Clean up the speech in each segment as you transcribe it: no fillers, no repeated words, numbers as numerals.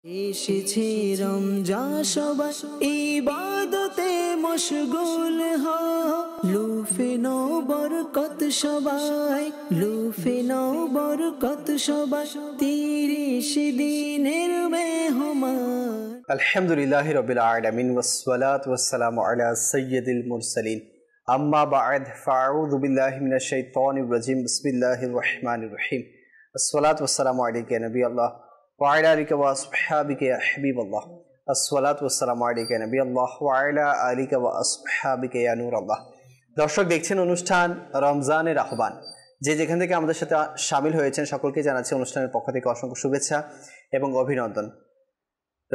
এসেছে রমজান সবাই ইবাদতে মশগুল হও, লুফে নাও বরকত সবাই, লুফে নাও বরকত সবাই, 30 দিনের মেহমান। আলহামদুলিল্লাহি রাব্বিল আলামিন ওয়াসসালাতু ওয়াসসালামু আলা সাইয়্যিদিল মুরসালিন, আম্মা বা'দ, ফাআউযু বিল্লাহি মিনাশ শাইতানির রাজিম, বিসমিল্লাহির রহমানির রহিম। আসসালাতু ওয়াসসালামু আলাইকা ইয়া নবিয়াল্লাহ ওয়া আলা আলিকা ওয়া আসহাবিকা ইয়া হাবিবাল্লাহ। আসসালাতু ওয়াসসালামু আলাইকা ইয়া নবিয়াল্লাহ ওয়া আলা আলিকা ওয়া আসহাবিকা ইয়া নূরাল্লাহ। দর্শক, দেখছেন অনুষ্ঠান রমজানের আহ্বান। যে যেখান থেকে আমাদের সাথে শামিল হয়েছেন সকলকে জানাচ্ছি অনুষ্ঠানের পক্ষ থেকে অসংখ্য শুভেচ্ছা এবং অভিনন্দন।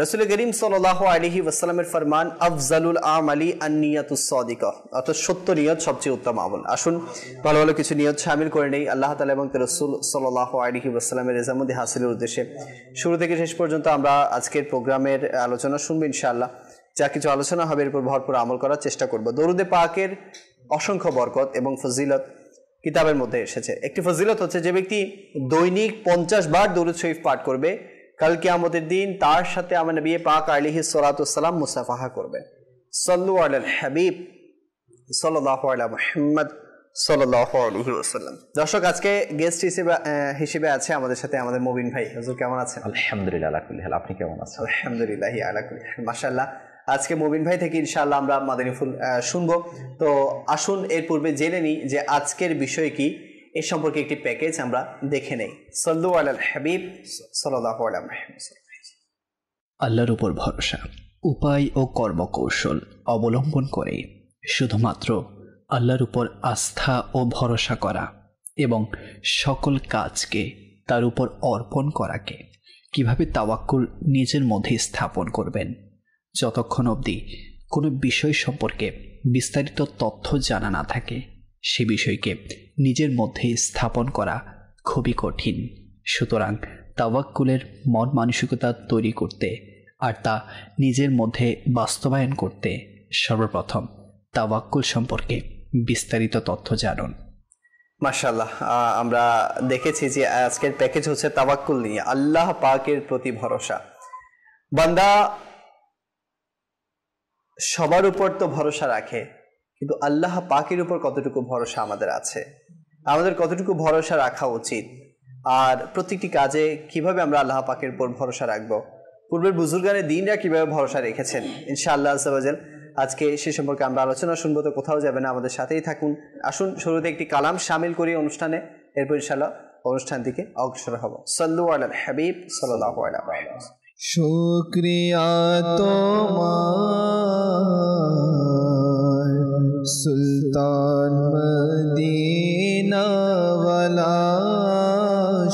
রাসূল করিম সাল্লাল্লাহু আলাইহি ওয়াসাল্লামের ফরমান, আফজালুল আমালি আন-নিয়াতুস সাদিকা, অর্থাৎ সত্য নিয়ত সবচেয়ে উত্তম আমল। আসুন ভালো ভালো কিছু নিয়ত শামিল করে নেই আল্লাহ তাআলা এবং তার রাসূল সাল্লাল্লাহু আলাইহি ওয়াসাল্লামের রেজামন্দি হাসিলের উদ্দেশ্যে। শুরু থেকে শেষ পর্যন্ত আমরা আজকের প্রোগ্রামের আলোচনা শুনবো ইনশাআল্লাহ। যা কিছু আলোচনা হবে এর উপর ভরপুর আমল করার চেষ্টা করব। দরুদে পাকের অসংখ্য বরকত এবং ফজিলত কিতাবের মধ্যে এসেছে। একটি ফজিলত হচ্ছে, যে ব্যক্তি দৈনিক 50 বার দরুদ শরীফ পাঠ করবে, কাল কিয়ামতের দিন তার সাথে আমার নবী পাক আলাইহিস সালাতু ওয়াসসালাম মুসাফাহা করবেন। সাল্লু আলাল হাবিব সাল্লাল্লাহু আলা মুহাম্মদ সাল্লাল্লাহু আলাইহি ওয়াসাল্লাম। দর্শক, আজকে গেস্ট হিসেবে আছে আমাদের সাথে আমাদের মুবিন ভাই। হুজুর কেমন আছেন? আলহামদুলিল্লাহ আলা কুল্লি হাল। আপনি কেমন আছেন? আলহামদুলিল্লাহ আলা কুল্লি হাল, মাশাআল্লাহ। আজকে মুবিন ভাই থেকে ইনশাআল্লাহ আমরা মাদানী ফুল শুনবো। তো আসুন এর পূর্বে জেনে নিই যে আজকের বিষয় কি, এ সম্পর্কে একটি প্যাকেজ আমরা দেখে নেই। সাল্লু আলাল হাবিব সাল্লাল্লাহু আলাইহি ওয়াসাল্লাম। আল্লাহর উপর ভরসা, উপায় ও কর্মকৌশল অবলম্বন করে শুধুমাত্র আল্লাহর উপর আস্থা ও ভরসা করা এবং সকল কাজকে তার উপর অর্পণ করাকে কিভাবে তাওয়াক্কুল নিজের মধ্যে স্থাপন করবেন, যতক্ষণ অবধি কোনো বিষয় সম্পর্কে বিস্তারিত তথ্য জানা না থাকে সে বিষয়কে নিজের মধ্যে স্থাপন করা খুবই কঠিন। সুতরাং তাওয়াক্কুলের মন মানসিকতা তৈরি করতে আর তা নিজের মধ্যে বাস্তবায়ন করতে সর্বপ্রথম তাওয়াক্কুল সম্পর্কে বিস্তারিত তথ্য জানুন। মাশাআল্লাহ, আমরা দেখেছি যে আজকের প্যাকেজ হচ্ছে তাওয়াক্কুল নিয়ে, আল্লাহ পাকের প্রতি ভরসা। বান্দা সবার উপর তো ভরসা রাখে, কিন্তু আল্লাহ পাকের উপর কতটুকু ভরসা আমাদের আছে, আমাদের কতটুকু ভরসা রাখা উচিত, আর প্রত্যেকটি কাজে কিভাবে আমরা আল্লাহ পাকের উপর ভরসা রাখবো, পূর্বের বুজুর্গানে দিনরা কিভাবে ভরসা রেখেছেন, ইনশাআল্লাহ আজ্জা ওয়া জাল আজকে সে সম্পর্কে আমরা আলোচনা শুনবো। তো কোথাও যাবে না, আমাদের সাথেই থাকুন। আসুন শুরুতে একটি কালাম শামিল করি অনুষ্ঠানে, এরপর ইনশাআল্লাহ অনুষ্ঠান থেকে অগ্রসর হব। সাল্লু আলাল হাবিব সাল্লাল্লাহু আলাইহি ওয়াসাল্লাম। শুকরিয়া তোমার সুলতান মদিনা ওয়ালা,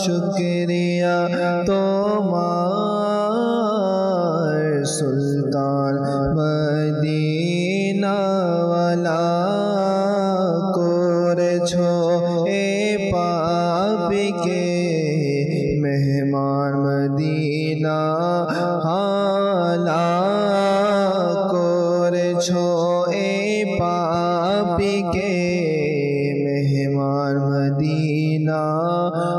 শুকরিয়া তোমার সুলতান মদিনা ওয়ালা, করেছো এ পাপিকে মেহমান মদিনা হালা, করেছো এ পাপিকে মেহমান মদিনা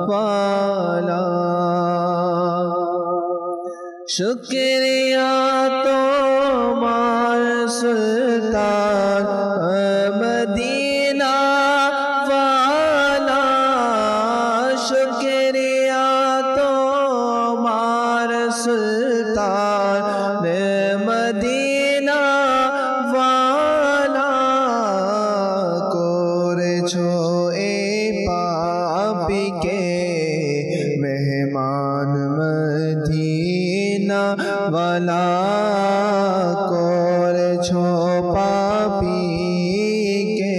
ওয়ালা। শুকরিয়া তোমার সুলতান মদিনা ওয়ালা, শুকরিয়া তোমার সুলতান মদিনা ওয়ালা, করেছো এ পাপিকে মেহমান মদিনা ওয়ালা, করেছো পাপিকে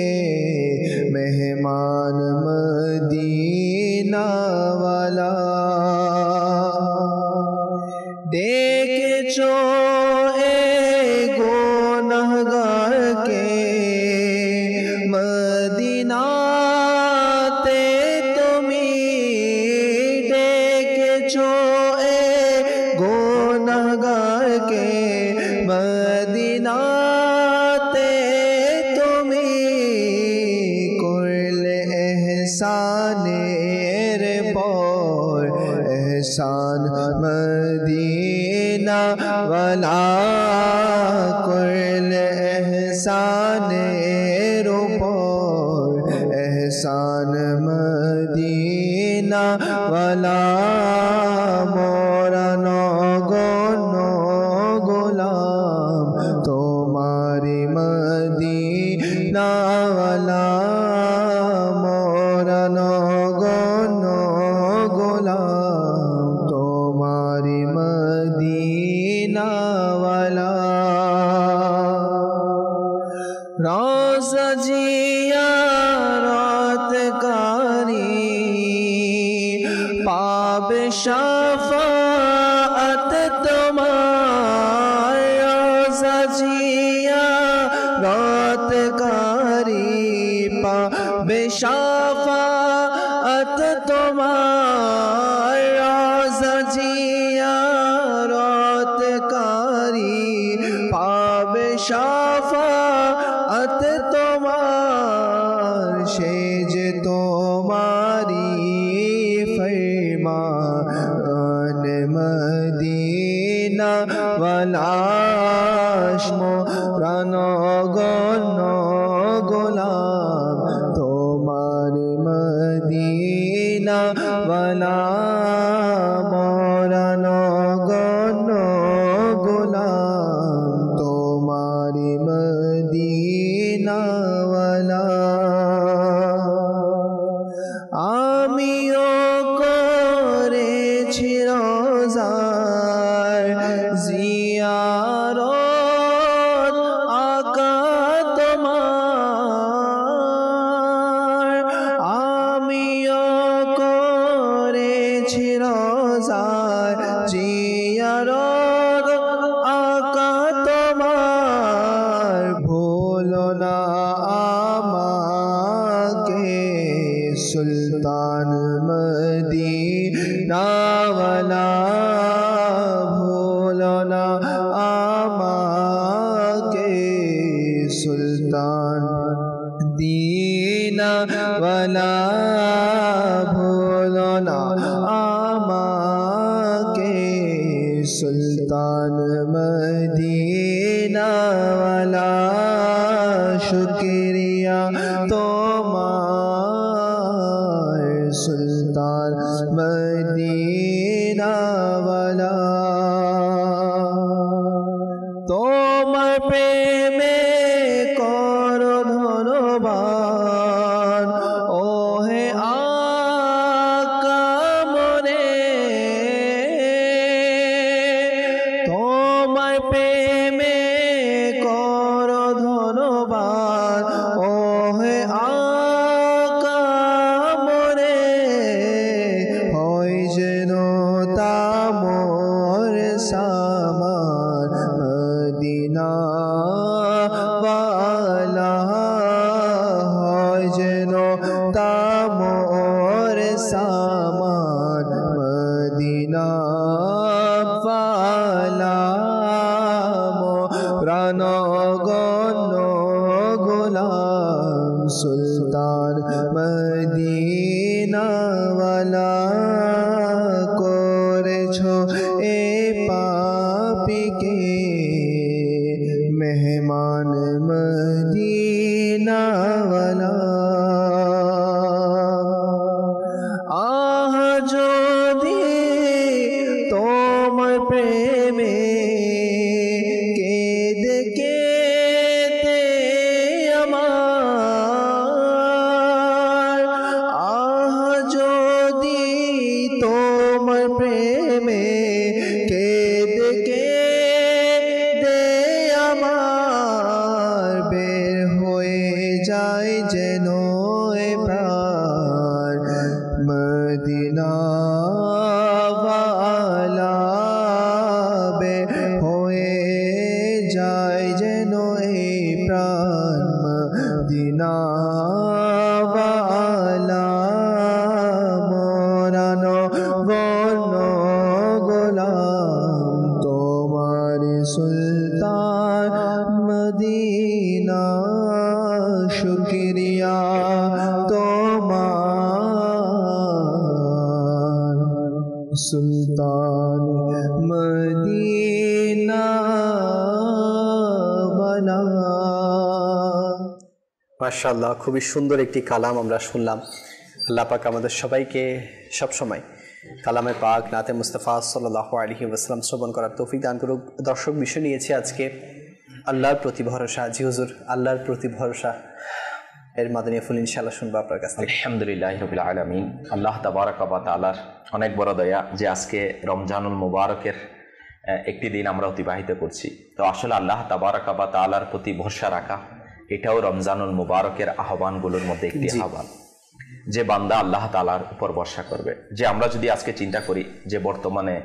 মেহমান মদিনা ওয়ালা। দেখেছো এ গুনাহগারকে মদিনাতে তুমি, দেখেছো এ গুনাহগারকে মদিনাতে তুমি, করলে এহসানের পর এহসান মদিনা মদিনা ওয়ালা করলে এহসানের উপর এহসান মদিনা ওয়ালা মোরা নগণ্য গোলাম তোমারি মদিনা ওয়ালা মোরা নগণ্য গোলাম তোমারি মদিনা ওয়ালা রওজা জিয়ারত কারি পাবে শাফাআত তোমার রওজা জিয়ারত কারি পাবে শাফাআত তোমার রওজা জিয়ারত কারি পাবে শাফাআত তোমার সে যে তোমারি ফরমান মদিনা ওয়ালা মোরা নগণ্য গোলাম তোমার মদিনা ওয়ালা মোরা নগণ্য গোলাম তোমারি মদিনা ওয়ালা আমিও করেছি রোজার জিয়ারত আকা তোমার আমিও করেছি রোজার জিয়ারত আকা তোমার ভুলো না আমাকে সুলতান মদিনা ওয়ালা ভুলো না আমাকে সুলতান মদিনা ওয়ালা ভুলো না আমাকে সুলতান মদিনা ওয়ালা শুকরিয়া তোমার সুলতান মদিনা ওয়ালা তোমার প্রেমে করো ধন্যবাদ ওহে আকা মনে তোমার প্রেমে করো ধন্যবাদ ওহে আকা মনে হয় যেন তামর সামান মদিনা ওয়ালা হয় যেন তামর সামান মদিনা ওয়ালা মোরা নগণ্য গোলাম সুলতান মদিনা ওয়ালা করেছো এ পাপীকে মেহমান মদিনা ওয়ালা আহ যদি তোমার প্রেমে কেঁদে কেঁদে আমার আহ যদি তোমার প্রেমে কেঁদে কেঁদে আমার বের হয়ে যায় যেন এ প্রাণ মদিনা ওয়ালা বের মাশাআল্লাহ, খুবই সুন্দর একটি কালাম আমরা শুনলাম। আল্লাহ পাক আমাদের সবাইকে সবসময় কালামে পাক নাতে মুস্তাফা সাল্লাল্লাহু আলাইহি ওয়াসাল্লাম শ্রবণ করার তৌফিক দান করুক। দর্শক, বিষয় নিয়েছি আজকে আল্লাহর প্রতি ভরসা। জি হুজুর, আল্লাহর প্রতি ভরসা এর মাদানী ফুল ইনশাআল্লাহ শুনবো আপনার কাছ থেকে। আলহামদুলিল্লাহি রাব্বিল আলামিন। আল্লাহ তাবারাকা ওয়া তাআলার অনেক বড় দয়া যে আজকে রমজানুল মুবারকের একটি দিন আমরা অতিবাহিত করছি। তো আসলে আল্লাহ তাবারাকা ওয়া তাআলার প্রতি ভরসা রাখা এটাও রমজানুল মুবারকের আহ্বানগুলোর মধ্যে একটি আহ্বান, যে বান্দা আল্লাহ তাআলার উপর ভরসা করবে। যে আমরা যদি আজকে চিন্তা করি যে বর্তমানে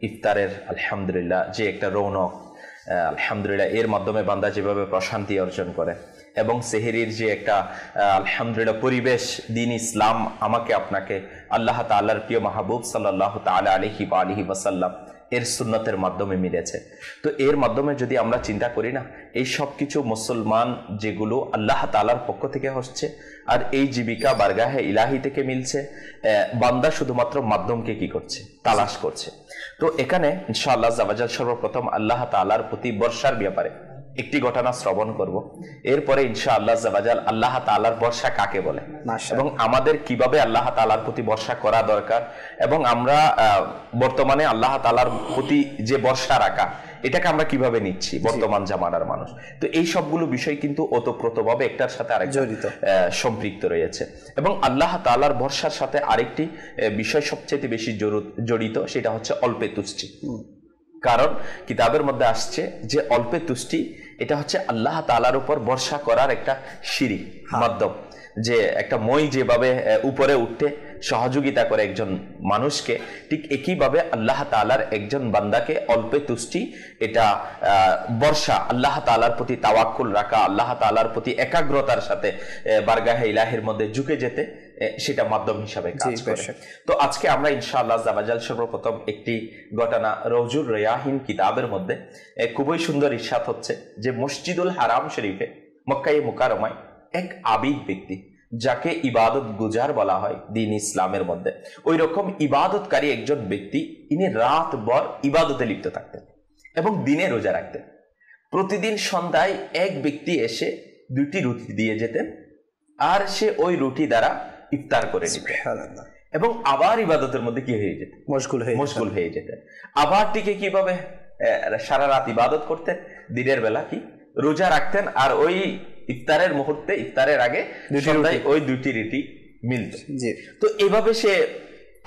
ইফতারের আলহামদুলিল্লাহ যে একটা রৌনক, আলহামদুলিল্লাহ এর মাধ্যমে বান্দা যেভাবে প্রশান্তি অর্জন করে, এবং সেহরির যে একটা আলহামদুলিল্লাহ পরিবেশ, দিন ইসলাম আমাকে আপনাকে আল্লাহ তাআলার প্রিয় মাহবুব সাল্লাল্লাহু তাআলা আলাইহি ওয়া আলিহি ওয়াসাল্লাম এর সুন্নতের মাধ্যমে মিলেছে। তো এর মাধ্যমে যদি আমরা চিন্তা করি না, এই সব কিছু মুসলমান যেগুলো আল্লাহ তাআলার পক্ষ থেকে হচ্ছে, আর এই জীবিকা বারগাহে ইলাহি থেকে মিলছে, বান্দা শুধুমাত্র মাধ্যমকে কি করছে, তালাশ করছে। তো এখানে ইনশাআল্লাহ জাওয়াজাল সর্বপ্রথম আল্লাহ তাআলার প্রতি বর্ষার ব্যাপারে একটি ঘটনা শ্রবণ করব। এরপরে ইনশাআল্লাহ জাওয়াজাল আল্লাহ তাআলার বর্ষা কাকে বলে এবং আমাদের কিভাবে আল্লাহ তাআলার প্রতি বর্ষা করা দরকার, এবং আমরা বর্তমানে আল্লাহ তাআলার প্রতি যে বর্ষা রাখা এটাকে আমরা কিভাবে নিচ্ছি বর্তমান জামানার মানুষ। তো এই সবগুলো বিষয় কিন্তু ওতপ্রোতভাবে একটার সাথে আরেক জড়িত, সম্পৃক্ত রয়েছে। এবং আল্লাহ তাআলার বর্ষার সাথে আরেকটি বিষয় সবচেয়ে বেশি জড়িত, সেটা হচ্ছে অল্পে তুষ্টি। কারণ কিতাবের মধ্যে আসছে যে অল্পে তুষ্টি এটা হচ্ছে আল্লাহ তাআলার উপর ভরসা করার একটা সিঁড়ি, মাধ্যম। যে একটা মই যেভাবে উপরে উঠতে সহযোগিতা করে একজন মানুষকে, ঠিক একইভাবে আল্লাহ তাআলার একজন বান্দাকে অল্পে তুষ্টি, এটা বর্ষা, আল্লাহ তাআলার প্রতি তাওয়াক্কুল রাখা, আল্লাহ তাআলার প্রতি একাগ্রতার সাথে বারগাহে ইলাহির মধ্যে ঝুঁকে যেতে, সেটা মাধ্যম হিসাবে কাজ করে। তো আজকে আমরা ইনশাআল্লাহ জাওয়াজাল সর্বপ্রথম একটি ঘটনা রওজুর রিয়াহিন কিতাবের মধ্যে খুবই সুন্দর ইরশাদ হচ্ছে যে মসজিদুল হারাম শরীফে মক্কায়ে মুকাররমায় এক আবিদ ব্যক্তি, যাকে ইবাদত গুজার বলা হয় দিন ইসলামের মধ্যে, ওই রকম ইবাদতকারী একজন ব্যক্তি, ইনি রাত ভর ইবাদতে লিপ্ত থাকতেন এবং দিনে রোজা রাখতেন। প্রতিদিন সন্ধ্যায় এক ব্যক্তি এসে 2টি রুটি দিয়ে যেতেন, আর সে ওই রুটি দ্বারা ইফতার করে নিতেন এবং আবার ইবাদতের মধ্যে কি হয়ে যেত, মশগুল হয়ে যেতেন। আবার টিকে কিভাবে সারা রাত ইবাদত করতেন, দিনের বেলা কি রোজা রাখতেন, আর ওই ইফতারের মুহূর্তে, ইফতারের আগে ওই 2টি রুটি মিলত। তো এভাবে সে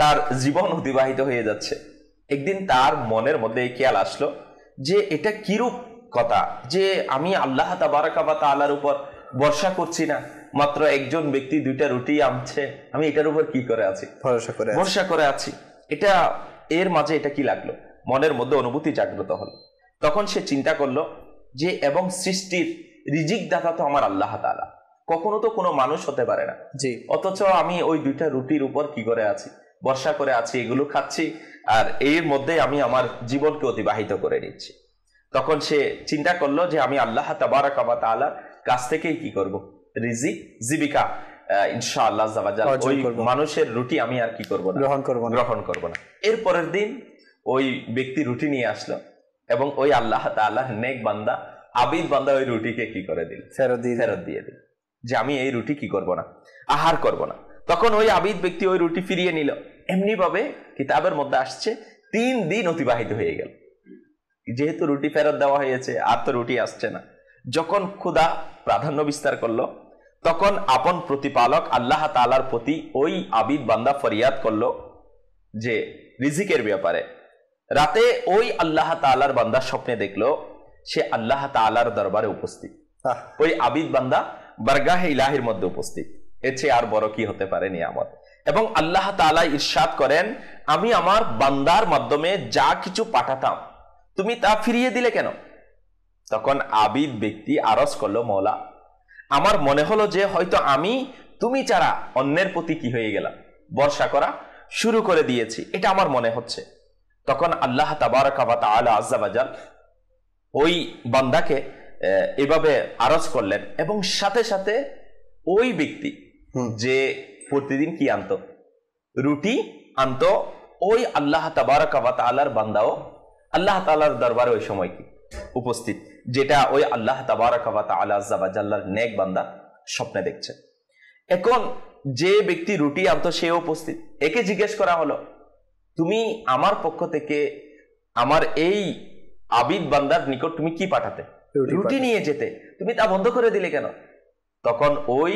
তার জীবন অতিবাহিত হয়ে যাচ্ছে। একদিন তার মনের মধ্যে এই খেয়াল আসলো যে এটা কিরূপ কথা, যে আমি আল্লাহ তাবারাকা ওয়া তাআলার উপর ভরসা করছি না, মাত্র একজন ব্যক্তি 2টা রুটি আনছে, আমি এটার উপর কি করে আছি, ভরসা করে আছি। এটা এর মাঝে এটা কি লাগলো, মনের মধ্যে অনুভূতি জাগ্রত হলো। তখন সে চিন্তা করলো যে এবং সৃষ্টির রিজিক দাতা তো আমার আল্লাহ তাআলা, কখনো তো কোনো মানুষ হতে পারে না, অথচ আমি ওই 2টা রুটির উপর কি করে আছি, ভরসা করে আছি, এগুলো খাচ্ছি, আর এর মধ্যে আমি আমার জীবনকে অতিবাহিত করে নিচ্ছি। তখন সে চিন্তা করলো যে আমি আল্লাহ তাবারাকা ওয়া তাআলার কাছ থেকেই কি করব, রিজিক, জীবিকা ইনশাআল্লাহ জাওয়াজাল ওই মানুষের রুটি আমি আর কি করব না, গ্রহণ করব না। এর পরের দিন ওই ব্যক্তি রুটি নিয়ে আসলো এবং ওই আল্লাহ তাআলার নেক বান্দা, আবিদ বান্দা ওই রুটিকে কি করে দিল, ফেরত দিয়ে দিল, যে আমি এই রুটি কি করব না, আহার করব না। তখন ওই আবিদ ব্যক্তি ওই রুটি ফিরিয়ে নিল। এমনি ভাবে কিতাবের মধ্যে আসছে 3 দিন অতিবাহিত হয়ে গেল। যেহেতু রুটি ফেরত দেওয়া হয়েছে, আর তো রুটি আসছে না। যখন ক্ষুধা প্রাধান্য বিস্তার করলো, তখন আপন প্রতিপালক আল্লাহ তাআলার প্রতি ওই আবিদ বান্দা ফরিয়াদ করলো যে রিজিকের ব্যাপারে। রাতে ওই আল্লাহ তাআলার বান্দা স্বপ্নে দেখলো সে আল্লাহ তাআলার দরবারে উপস্থিত, ওই আবিদ বান্দা বারগাহে ইলাহির মধ্যে উপস্থিত। এর চেয়ে আর বড় কি হতে পারে নিয়ামত। এবং আল্লাহ তাআলা ইরশাদ করেন, আমি আমার বান্দার মাধ্যমে যা কিছু পাঠাতাম তুমি তা ফিরিয়ে দিলে কেন? তখন আবিদ ব্যক্তি আরজ করলো, মওলা, আমার মনে হলো যে হয়তো আমি তুমি ছাড়া অন্যের প্রতি কি হয়ে গেলাম, ভরসা করা শুরু করে দিয়েছি, এটা আমার মনে হচ্ছে। তখন আল্লাহ তাবারাকা ওয়া তাআলা আযজা ওয়া জাল ওই বান্দাকে এভাবে আরজ করলেন, এবং সাথে সাথে ওই ব্যক্তি যে প্রতিদিন কি আনতো, রুটি আনতো, ওই আল্লাহ তাবারাকা ওয়া তাআলার বান্দাও আল্লাহ তাআলার দরবারে ওই সময় কি উপস্থিত, যেটা ওই আল্লাহ তাবারাকা ওয়া তাআলা আযজা ওয়া জাল্লার নেক বান্দা স্বপ্নে দেখছে। এখন যে ব্যক্তি রুটি আনতো সে উপস্থিত, একে জিজ্ঞেস করা হলো, তুমি আমার পক্ষ থেকে আমার এই আবিদ বান্দার নিকট তুমি কি পাঠাতে? রুটি নিয়ে যেতে, তুমি তা বন্ধ করে দিলে কেন? তখন ওই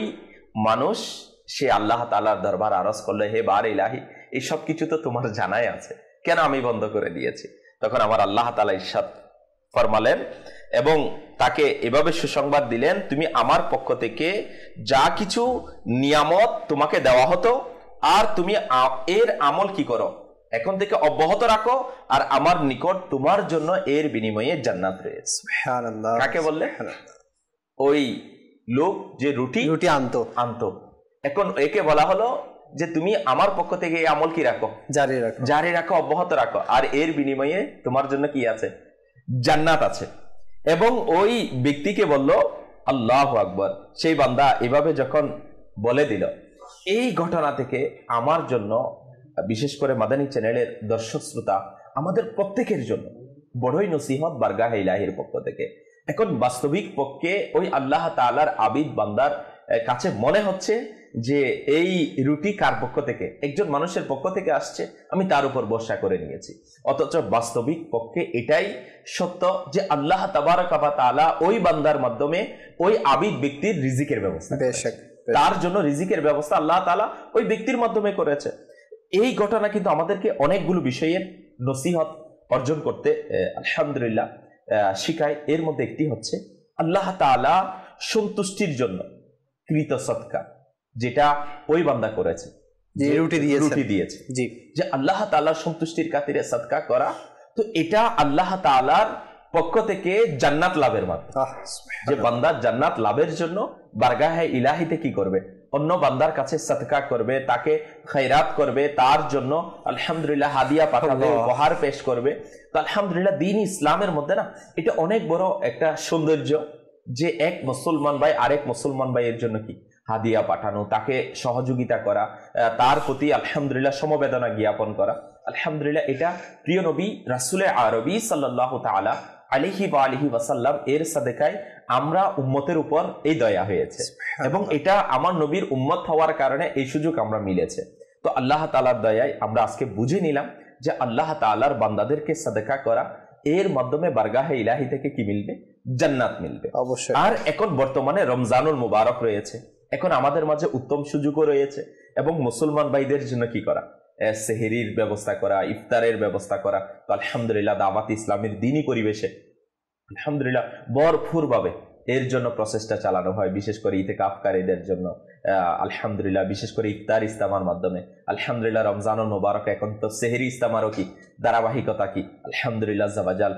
মানুষ সে আল্লাহ তাআলার দরবার আরজ করলো, হে বার ইলাহি, এই সব কিছু তো তোমার জানাই আছে, কেন আমি বন্ধ করে দিয়েছি? তখন আমার আল্লাহ তাআলা ইরশাদ ফরমালেন এবং তাকে এভাবে সুসংবাদ দিলেন, তুমি আমার পক্ষ থেকে যা কিছু নিয়ামত তোমাকে দেওয়া হতো আর তুমি এর আমল কি করো এখন থেকে অব্যাহত রাখো, আর আমার নিকট তোমার জন্য এর বিনিময়ে জান্নাত রয়েছে। সুবহানাল্লাহ। কাকে বললে? ওই লোক যে রুটি আনতো। এখন একে বলা হলো যে তুমি আমার পক্ষ থেকে এই আমল কি রাখো, জারি রাখো, অব্যাহত রাখো, আর এর বিনিময়ে তোমার জন্য কি আছে? জান্নাত আছে। এবং ওই ব্যক্তিকে বলল আল্লাহু আকবার। সেই বান্দা এভাবে যখন বলে দিল, এই ঘটনা থেকে আমার জন্য, বিশেষ করে মাদানী চ্যানেলের দর্শক শ্রোতা, আমাদের প্রত্যেকের জন্য বড়ই নসিহত বারগাহে ইলাহির পক্ষ থেকে। এখন বাস্তবিক পক্ষে ওই আল্লাহ তাআলার আবিদ বান্দার কাছে মনে হচ্ছে যে এই রুটি কার পক্ষ থেকে? একজন মানুষের পক্ষ থেকে আসছে, আমি তার উপর ভরসা করে নিয়েছি। অথচ বাস্তবিক পক্ষে এটাই সত্য যে আল্লাহ তাবারাকা ওয়া তাআলা ওই বান্দার মাধ্যমে ওই আবিদ ব্যক্তির রিজিকের ব্যবস্থা, তার জন্য রিজিকের ব্যবস্থা আল্লাহ তাআলা ওই ব্যক্তির মাধ্যমে করেছে। এই ঘটনা কিন্তু আমাদেরকে অনেকগুলো বিষয়ের নসিহত অর্জন করতে আলহামদুলিল্লাহ শিখায়। এর মধ্যে একটি হচ্ছে আল্লাহ তাআলা সন্তুষ্টির জন্য কৃত সদকা, যেটা ওই বান্দা করেছে, যে রুটি দিয়েছে, যে আল্লাহ তাআলার সন্তুষ্টির খাতিরে সদকা করা, তো এটা আল্লাহ তাআলার পক্ষ থেকে জান্নাত লাভের মাধ্যম। যে বান্দা জান্নাত লাভের জন্য বারগাহে ইলাহিতে কি করবে? অন্য বান্দার কাছে সদকা করবে, তাকে খৈরাত করবে, তার জন্য আলহামদুলিল্লাহ হাদিয়া পাঠাবে, উপহার পেশ করবে। তো আলহামদুলিল্লাহ দ্বীন ইসলামের মধ্যে না এটা অনেক বড় একটা সৌন্দর্য, যে এক মুসলমান ভাই আরেক মুসলমান ভাইয়ের জন্য কি হাদিয়া পাঠানো, তাকে সহযোগিতা করা, তার প্রতি আলহামদুলিল্লাহ সমবেদনা জ্ঞাপন করা। আলহামদুলিল্লাহ এটা প্রিয় নবী রাসূলে আরবি সাল্লাল্লাহু তাআলা আলাইহি ওয়া আলিহি ওয়াসাল্লাম এর সাদেকায় আমরা উম্মতের উপর এই দয়া হয়েছে, এবং এটা আমার নবীর উম্মত হওয়ার কারণে এই সুযোগ আমরা মিলেছে। তো আল্লাহ তাআলার দয়ায় আমরা আজকে বুঝে নিলাম যে আল্লাহ তাআলার বান্দাদেরকে সাদকা করা, এর মাধ্যমে বারগাহে ইলাহি থেকে কি মিলবে? জান্নাত মিলবে অবশ্যই। আর এখন বর্তমানে রমজানুল মুবারক রয়েছে, এখন আমাদের মাঝে উত্তম সুযোগও রয়েছে, এবং মুসলমান ভাইদের জন্য কি করা? সেহরির ব্যবস্থা করা, ইফতারের ব্যবস্থা করা। তো আলহামদুলিল্লাহ দাওয়াত ইসলামের দিনী পরিবেশে আলহামদুলিল্লাহ ভরপুর ভাবে এর জন্য প্রচেষ্টা চালানো হয়, বিশেষ করে ইতিকাফকারীদের জন্য। আলহামদুলিল্লাহ বিশেষ করে ইফতার ইস্তেমার মাধ্যমে আলহামদুলিল্লাহ রমজানুল মুবারক, এখন তো সেহরি ইস্তেমারও কি ধারাবাহিকতা কি আলহামদুলিল্লাহ জাবাজাল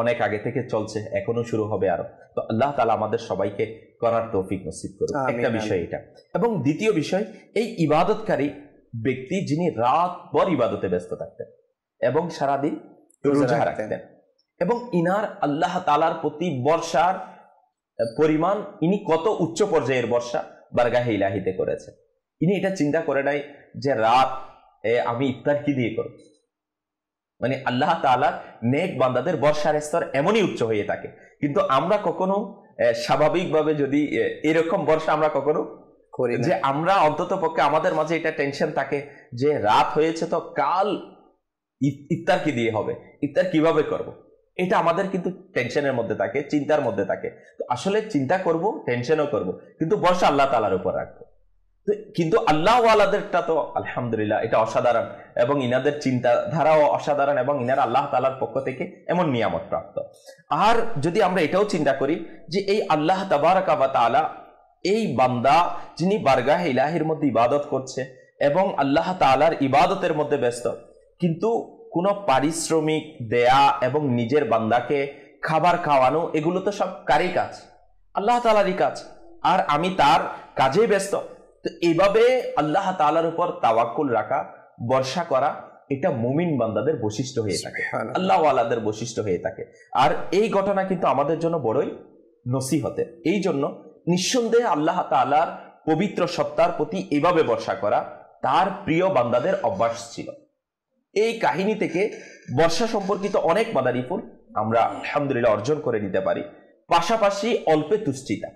অনেক আগে থেকে চলছে, এখনো শুরু হবে আরো। তো আল্লাহ তাআলা আমাদের সবাইকে করার তৌফিক নসিব করুন, একটা বিষয় এটা। এবং দ্বিতীয় বিষয়, এই ইবাদতকারী ব্যক্তি যিনি রাত ভর ইবাদতে ব্যস্ত থাকতেন এবং সারাদিন রোজা রাখতেন, এবং ইনার আল্লাহ তাআলার প্রতি বর্ষার পরিমাণ, ইনি কত উচ্চ পর্যায়ের বর্ষা বারগাহে ইলাহিতে করেছে। ইনি এটা চিন্তা করে নাই যে রাত আমি ইফতার কি দিয়ে করব। মানে আল্লাহ তাআলার নেক বান্দাদের বর্ষার স্তর এমনই উচ্চ হয়ে থাকে, কিন্তু আমরা কখনো স্বাভাবিকভাবে যদি এরকম বর্ষা আমরা কখনো করি, যে আমরা অন্তত পক্ষে আমাদের মাঝে এটা টেনশন থাকে যে রাত হয়েছে তো কাল ইফতার কি দিয়ে হবে, ইফতার কিভাবে করব, এটা আমাদের কিন্তু টেনশনের মধ্যে থাকে, চিন্তার মধ্যে থাকে। তো আসলে চিন্তা করব, টেনশনও করব, কিন্তু ভরসা আল্লাহ তাআলার উপর রাখবো। কিন্তু আল্লাহ ওয়ালাদেরটা তো আলহামদুলিল্লাহ এটা অসাধারণ, এবং ইনাদের চিন্তাধারাও অসাধারণ, এবং ইনারা আল্লাহ তাআলার পক্ষ থেকে এমন নিয়ামত প্রাপ্ত। আর যদি আমরা এটাও চিন্তা করি যে এই আল্লাহ তাবারাকা ওয়া তাআলা, এই বান্দা যিনি বারগাহে ইলাহির মধ্যে ইবাদত করছে এবং আল্লাহ তাআলার ইবাদতের মধ্যে ব্যস্ত, কিন্তু কোনো পারিশ্রমিক দেয়া এবং নিজের বান্দাকে খাবার খাওয়ানো, এগুলো তো সব কারই কাজ? আল্লাহ তাআলারই কাজ, আর আমি তার কাজে ব্যস্ত। তো এইভাবে আল্লাহ তাআলার উপর তাওয়াক্কুল রাখা, ভরসা করা, এটা মুমিন বান্দাদের বৈশিষ্ট্য হয়ে থাকে, আল্লাহ ওয়ালাদের বৈশিষ্ট্য হয়ে থাকে। আর এই ঘটনা কিন্তু আমাদের জন্য বড়ই নসিহতের। এই জন্য নিঃসন্দেহে আল্লাহ তাআলার পবিত্র সত্তার প্রতি এইভাবে ভরসা করা তার প্রিয় বান্দাদের অভ্যাস ছিল। এই কাহিনী থেকে বর্ষা সম্পর্কিত অনেক মাদারিফুল আমরা আলহামদুলিল্লাহ অর্জন করে নিতে পারি। পাশাপাশি অল্পে তুষ্টিতা,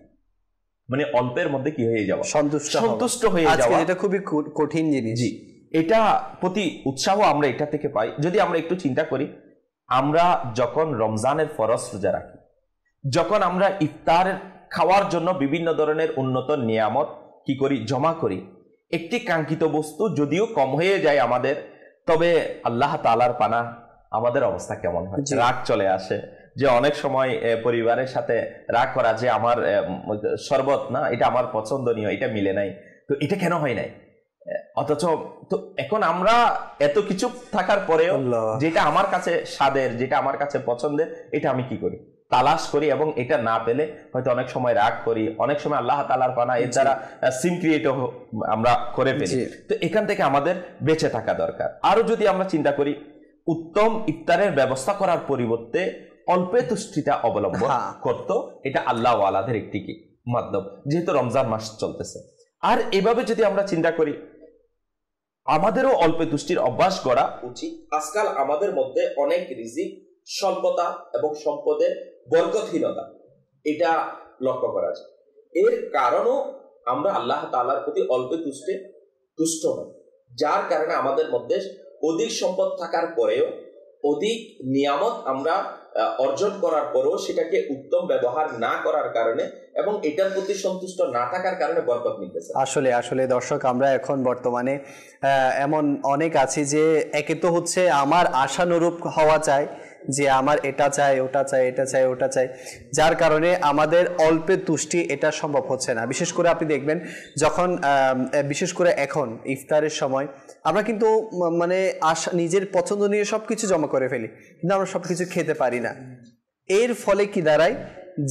মানে অল্পের মধ্যে কি হয়ে যাওয়া, সন্তুষ্ট হয়ে যাওয়া, এটা খুবই কঠিন জিনিস। জি, এটা প্রতি উৎসাহ আমরা এটা থেকে পাই। যদি আমরা একটু চিন্তা করি, আমরা যখন রমজানের ফরজ রোজা রাখি, যখন আমরা ইফতার খাওয়ার জন্য বিভিন্ন ধরনের উন্নত নিয়ামত কি করি, জমা করি, একটি কাঙ্ক্ষিত বস্তু যদিও কম হয়ে যায় আমাদের, তবে আল্লাহ তাআলার পানা আমাদের অবস্থা কেমন হয়, রাগ চলে আসে। যে অনেক সময় পরিবারের সাথে রাগ করা, যে আমার শরবত না, এটা আমার পছন্দনীয়, এটা মিলে নাই, তো এটা কেন হয় নাই। অথচ তো এখন আমরা এত কিছু থাকার পরেও যেটা আমার কাছে স্বাদের, যেটা আমার কাছে পছন্দের, এটা আমি কি করি, তালাশ করি, এবং এটা না পেলে হয়তো অনেক সময় রাগ করি, অনেক সময় আল্লাহ তাআলার পানা এর দ্বারা সিন ক্রিয়েট আমরা করে ফেলি। তো এখান থেকে আমাদের বেঁচে থাকা দরকার। আরো যদি আমরা চিন্তা করি, উত্তম ইফতারের ব্যবস্থা করার পরিবর্তে অল্পে তুষ্টিতা অবলম্বন করতো, এটা আল্লাহ ওয়ালাদের একটি কি মাধ্যম, যেহেতু রমজান মাস চলতেছে। আর এভাবে যদি আমরা চিন্তা করি, আমাদেরও অল্পে তুষ্টির অভ্যাস করা উচিত। আজকাল আমাদের মধ্যে অনেক রিজিক স্বল্পতা এবং সম্পদের বরকতহীনতা, এটা লক্ষ্য করা যায়। এর কারণও আমরা আল্লাহ তাআলার প্রতি অল্পে তুষ্ট নই, যার কারণে আমাদের মধ্যে অধিক সম্পদ থাকার পরেও, অধিক নিয়ামত আমরা অর্জন করার পরেও সেটাকে উত্তম ব্যবহার না করার কারণে এবং এটার প্রতি সন্তুষ্ট না থাকার কারণে বরকত নিতেছে। আসলে দর্শক, আমরা এখন বর্তমানে এমন অনেক আছি যে একে তো হচ্ছে আমার আশানুরূপ হওয়া চাই, যে আমার এটা চাই, ওটা চাই, এটা চাই, ওটা চাই, যার কারণে আমাদের অল্পে তুষ্টি এটা সম্ভব হচ্ছে না। বিশেষ করে আপনি দেখবেন, যখন বিশেষ করে এখন ইফতারের সময় আমরা কিন্তু মানে নিজের পছন্দ নিয়ে সবকিছু জমা করে ফেলি, কিন্তু আমরা সবকিছু খেতে পারি না। এর ফলে কি দাঁড়ায়,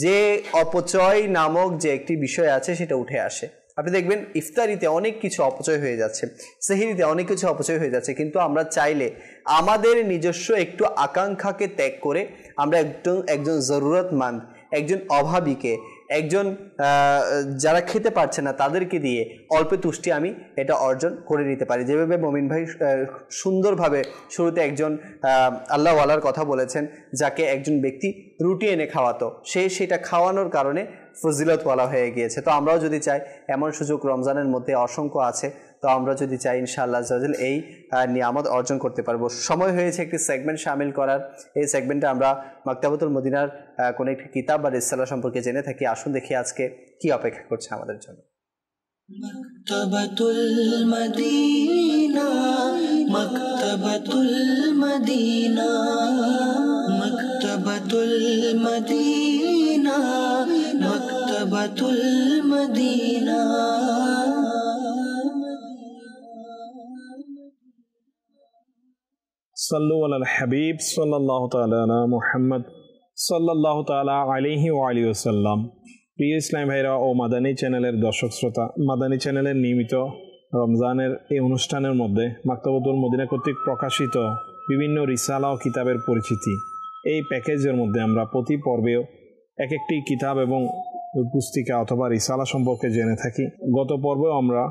যে অপচয় নামক যে একটি বিষয় আছে সেটা উঠে আসে। আপনি দেখবেন ইফতারিতে অনেক কিছু অপচয় হয়ে যাচ্ছে, সেহরিতে অনেক কিছু অপচয় হয়ে যাচ্ছে, কিন্তু আমরা চাইলে আমাদের নিজস্ব একটু আকাঙ্ক্ষাকে ত্যাগ করে আমরা একজন জরুরতমন্দ, একজন অভাবীকে, একজন যারা খেতে পারছে না তাদেরকে দিয়ে অল্পে তুষ্টি আমি এটা অর্জন করে নিতে পারি। যেভাবে মমিন ভাই সুন্দরভাবে শুরুতে একজন আল্লাহওয়ালার কথা বলেছেন, যাকে একজন ব্যক্তি রুটি এনে খাওয়াতো, সেটা খাওয়ানোর কারণে ফজিলতওয়ালা হয়ে গিয়েছে। তো আমরাও যদি চাই, এমন সুযোগ রমজানের মধ্যে অসংখ্য আছে, তো আমরা যদি চাই ইনশাআল্লাহ এই নিয়ামত অর্জন করতে পারবো। সময় হয়েছে একটি সেগমেন্ট শামিল করার। এই সেগমেন্টে আমরা মাকতাবাতুল মদিনার কোনো একটি কিতাব বা রিসালা সম্পর্কে জেনে থাকি। আসুন দেখি আজকে কি অপেক্ষা করছে আমাদের জন্য। মাকতাবাতুল মদিনা, মাকতাবাতুল মদিনা, মাকতাবাতুল মদিনা, মাকতাবাতুল মদিনা। সাল্লু আলাল হাবিব সাল্লাল্লাহু তাআলা আলা মুহাম্মদ সাল্লাল্লাহু তাআলা আলাইহি ওয়া আলিহি ওয়াসাল্লাম। প্রিয় ইসলাম ভাইরা ও মাদানী চ্যানেলের দর্শক শ্রোতা, মাদানী চ্যানেলের নিয়মিত রমজানের এই অনুষ্ঠানের মধ্যে মাকতাবাতুল মদিনা কর্তৃক প্রকাশিত বিভিন্ন রিসালা ও কিতাবের পরিচিতি, এই প্যাকেজের মধ্যে আমরা প্রতি পর্বেও এক একটি কিতাব এবং পুস্তিকা অথবা রিসালা সম্পর্কে জেনে থাকি। গত পর্বেও আমরা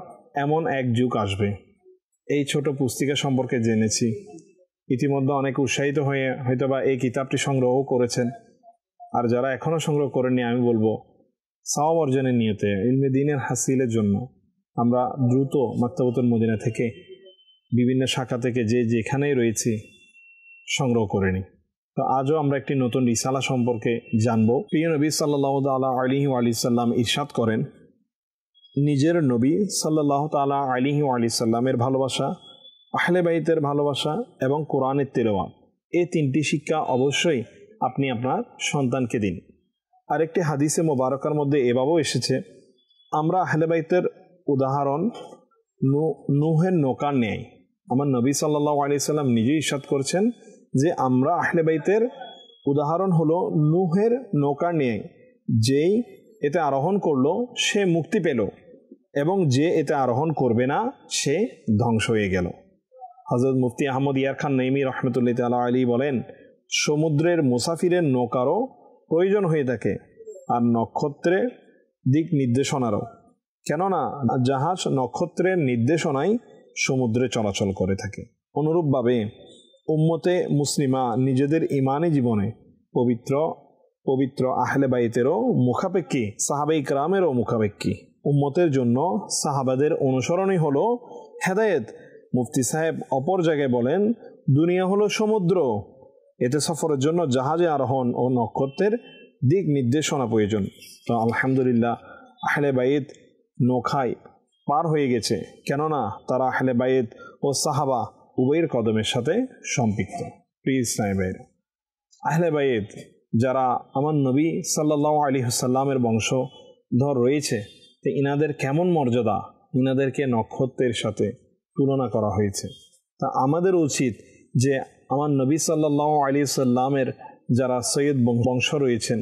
এমন এক যুগ আসবে, এই ছোট পুস্তিকা সম্পর্কে জেনেছি। ইতিমধ্যে অনেক উৎসাহিত হয়ে হয়তোবা এই কিতাবটি সংগ্রহ করেছেন, আর যারা এখনও সংগ্রহ করেননি, আমি বলবো সওয়াব অর্জনের নিয়তে, ইলমে দ্বীনের হাসিলের জন্য আমরা দ্রুত মাকতাবাতুল মদিনা থেকে বিভিন্ন শাখা থেকে যে যেখানেই রয়েছি সংগ্রহ করে নিই। তো আজও আমরা একটি নতুন রিসালা সম্পর্কে জানবো। প্রিয় নবী সাল্লাল্লাহু তাআলা আলাইহি ওয়া সাল্লাম ইরশাদ করেন, নিজের নবী সাল্লাল্লাহু তাআলা আলাইহি ওয়া সাল্লামের ভালোবাসা, আহলে বাইতের ভালোবাসা এবং কোরআনের তিলাওয়াত, এই তিনটি শিক্ষা অবশ্যই আপনি আপনার সন্তানকে দিন। আরেকটি হাদিসে মোবারকার মধ্যে এভাবেও এসেছে, আমরা আহলে বাইতের উদাহরণ নূহের নৌকার ন্যায়। আমার নবী সাল্লাল্লাহু আলাইহি সাল্লাম নিজেই ইরশাদ করেছেন যে আমরা আহলে বাইতের উদাহরণ হলো নূহের নৌকার ন্যায়, যেই এতে আরোহণ করলো সে মুক্তি পেল এবং যে এতে আরোহণ করবে না সে ধ্বংস হয়ে গেল। হযরত মুফতি আহমদ ইয়ার খান নঈমী রহমতুল্লাহ তাআলা আলাইহি বলেন, সমুদ্রের মুসাফিরের নৌকারও প্রয়োজন হয়ে থাকে আর নক্ষত্রের দিক নির্দেশনারও, কেননা জাহাজ নক্ষত্রের নির্দেশনায় সমুদ্রে চলাচল করে থাকে। অনুরূপভাবে উম্মতে মুসলিমা নিজেদের ইমানি জীবনে পবিত্র পবিত্র আহলে বাইতেরও মুখাপেক্ষী, সাহাবায়ে কেরামেরও মুখাপেক্ষী। উম্মতের জন্য সাহাবাদের অনুসরণই হলো হেদায়েত। মুফতি সাহেব অপর জায়গায় বলেন, দুনিয়া হলো সমুদ্র, এতে সফরের জন্য জাহাজে আরোহণ ও নক্ষত্রের দিক নির্দেশনা প্রয়োজন। তো আলহামদুলিল্লাহ আহলে বাইত নৌকায় পার হয়ে গেছে, কেননা তারা আহলে বাইত ও সাহাবা উভয়ের কদমের সাথে সম্পৃক্ত। প্রিয় ইসলামী ভাইরা, আহলে বাইত যারা আমার নবী সাল্লাল্লাহু আলাইহি ওয়াসাল্লামের বংশধর রয়েছে, তো ইনাদের কেমন মর্যাদা, ইনাদেরকে নক্ষত্রের সাথে তুলনা করা হয়েছে। তা আমাদের উচিত যে আমার নবী সাল্লাল্লাহু আলাইহি ওয়াসাল্লামের যারা সৈয়দ বংশ রয়েছেন,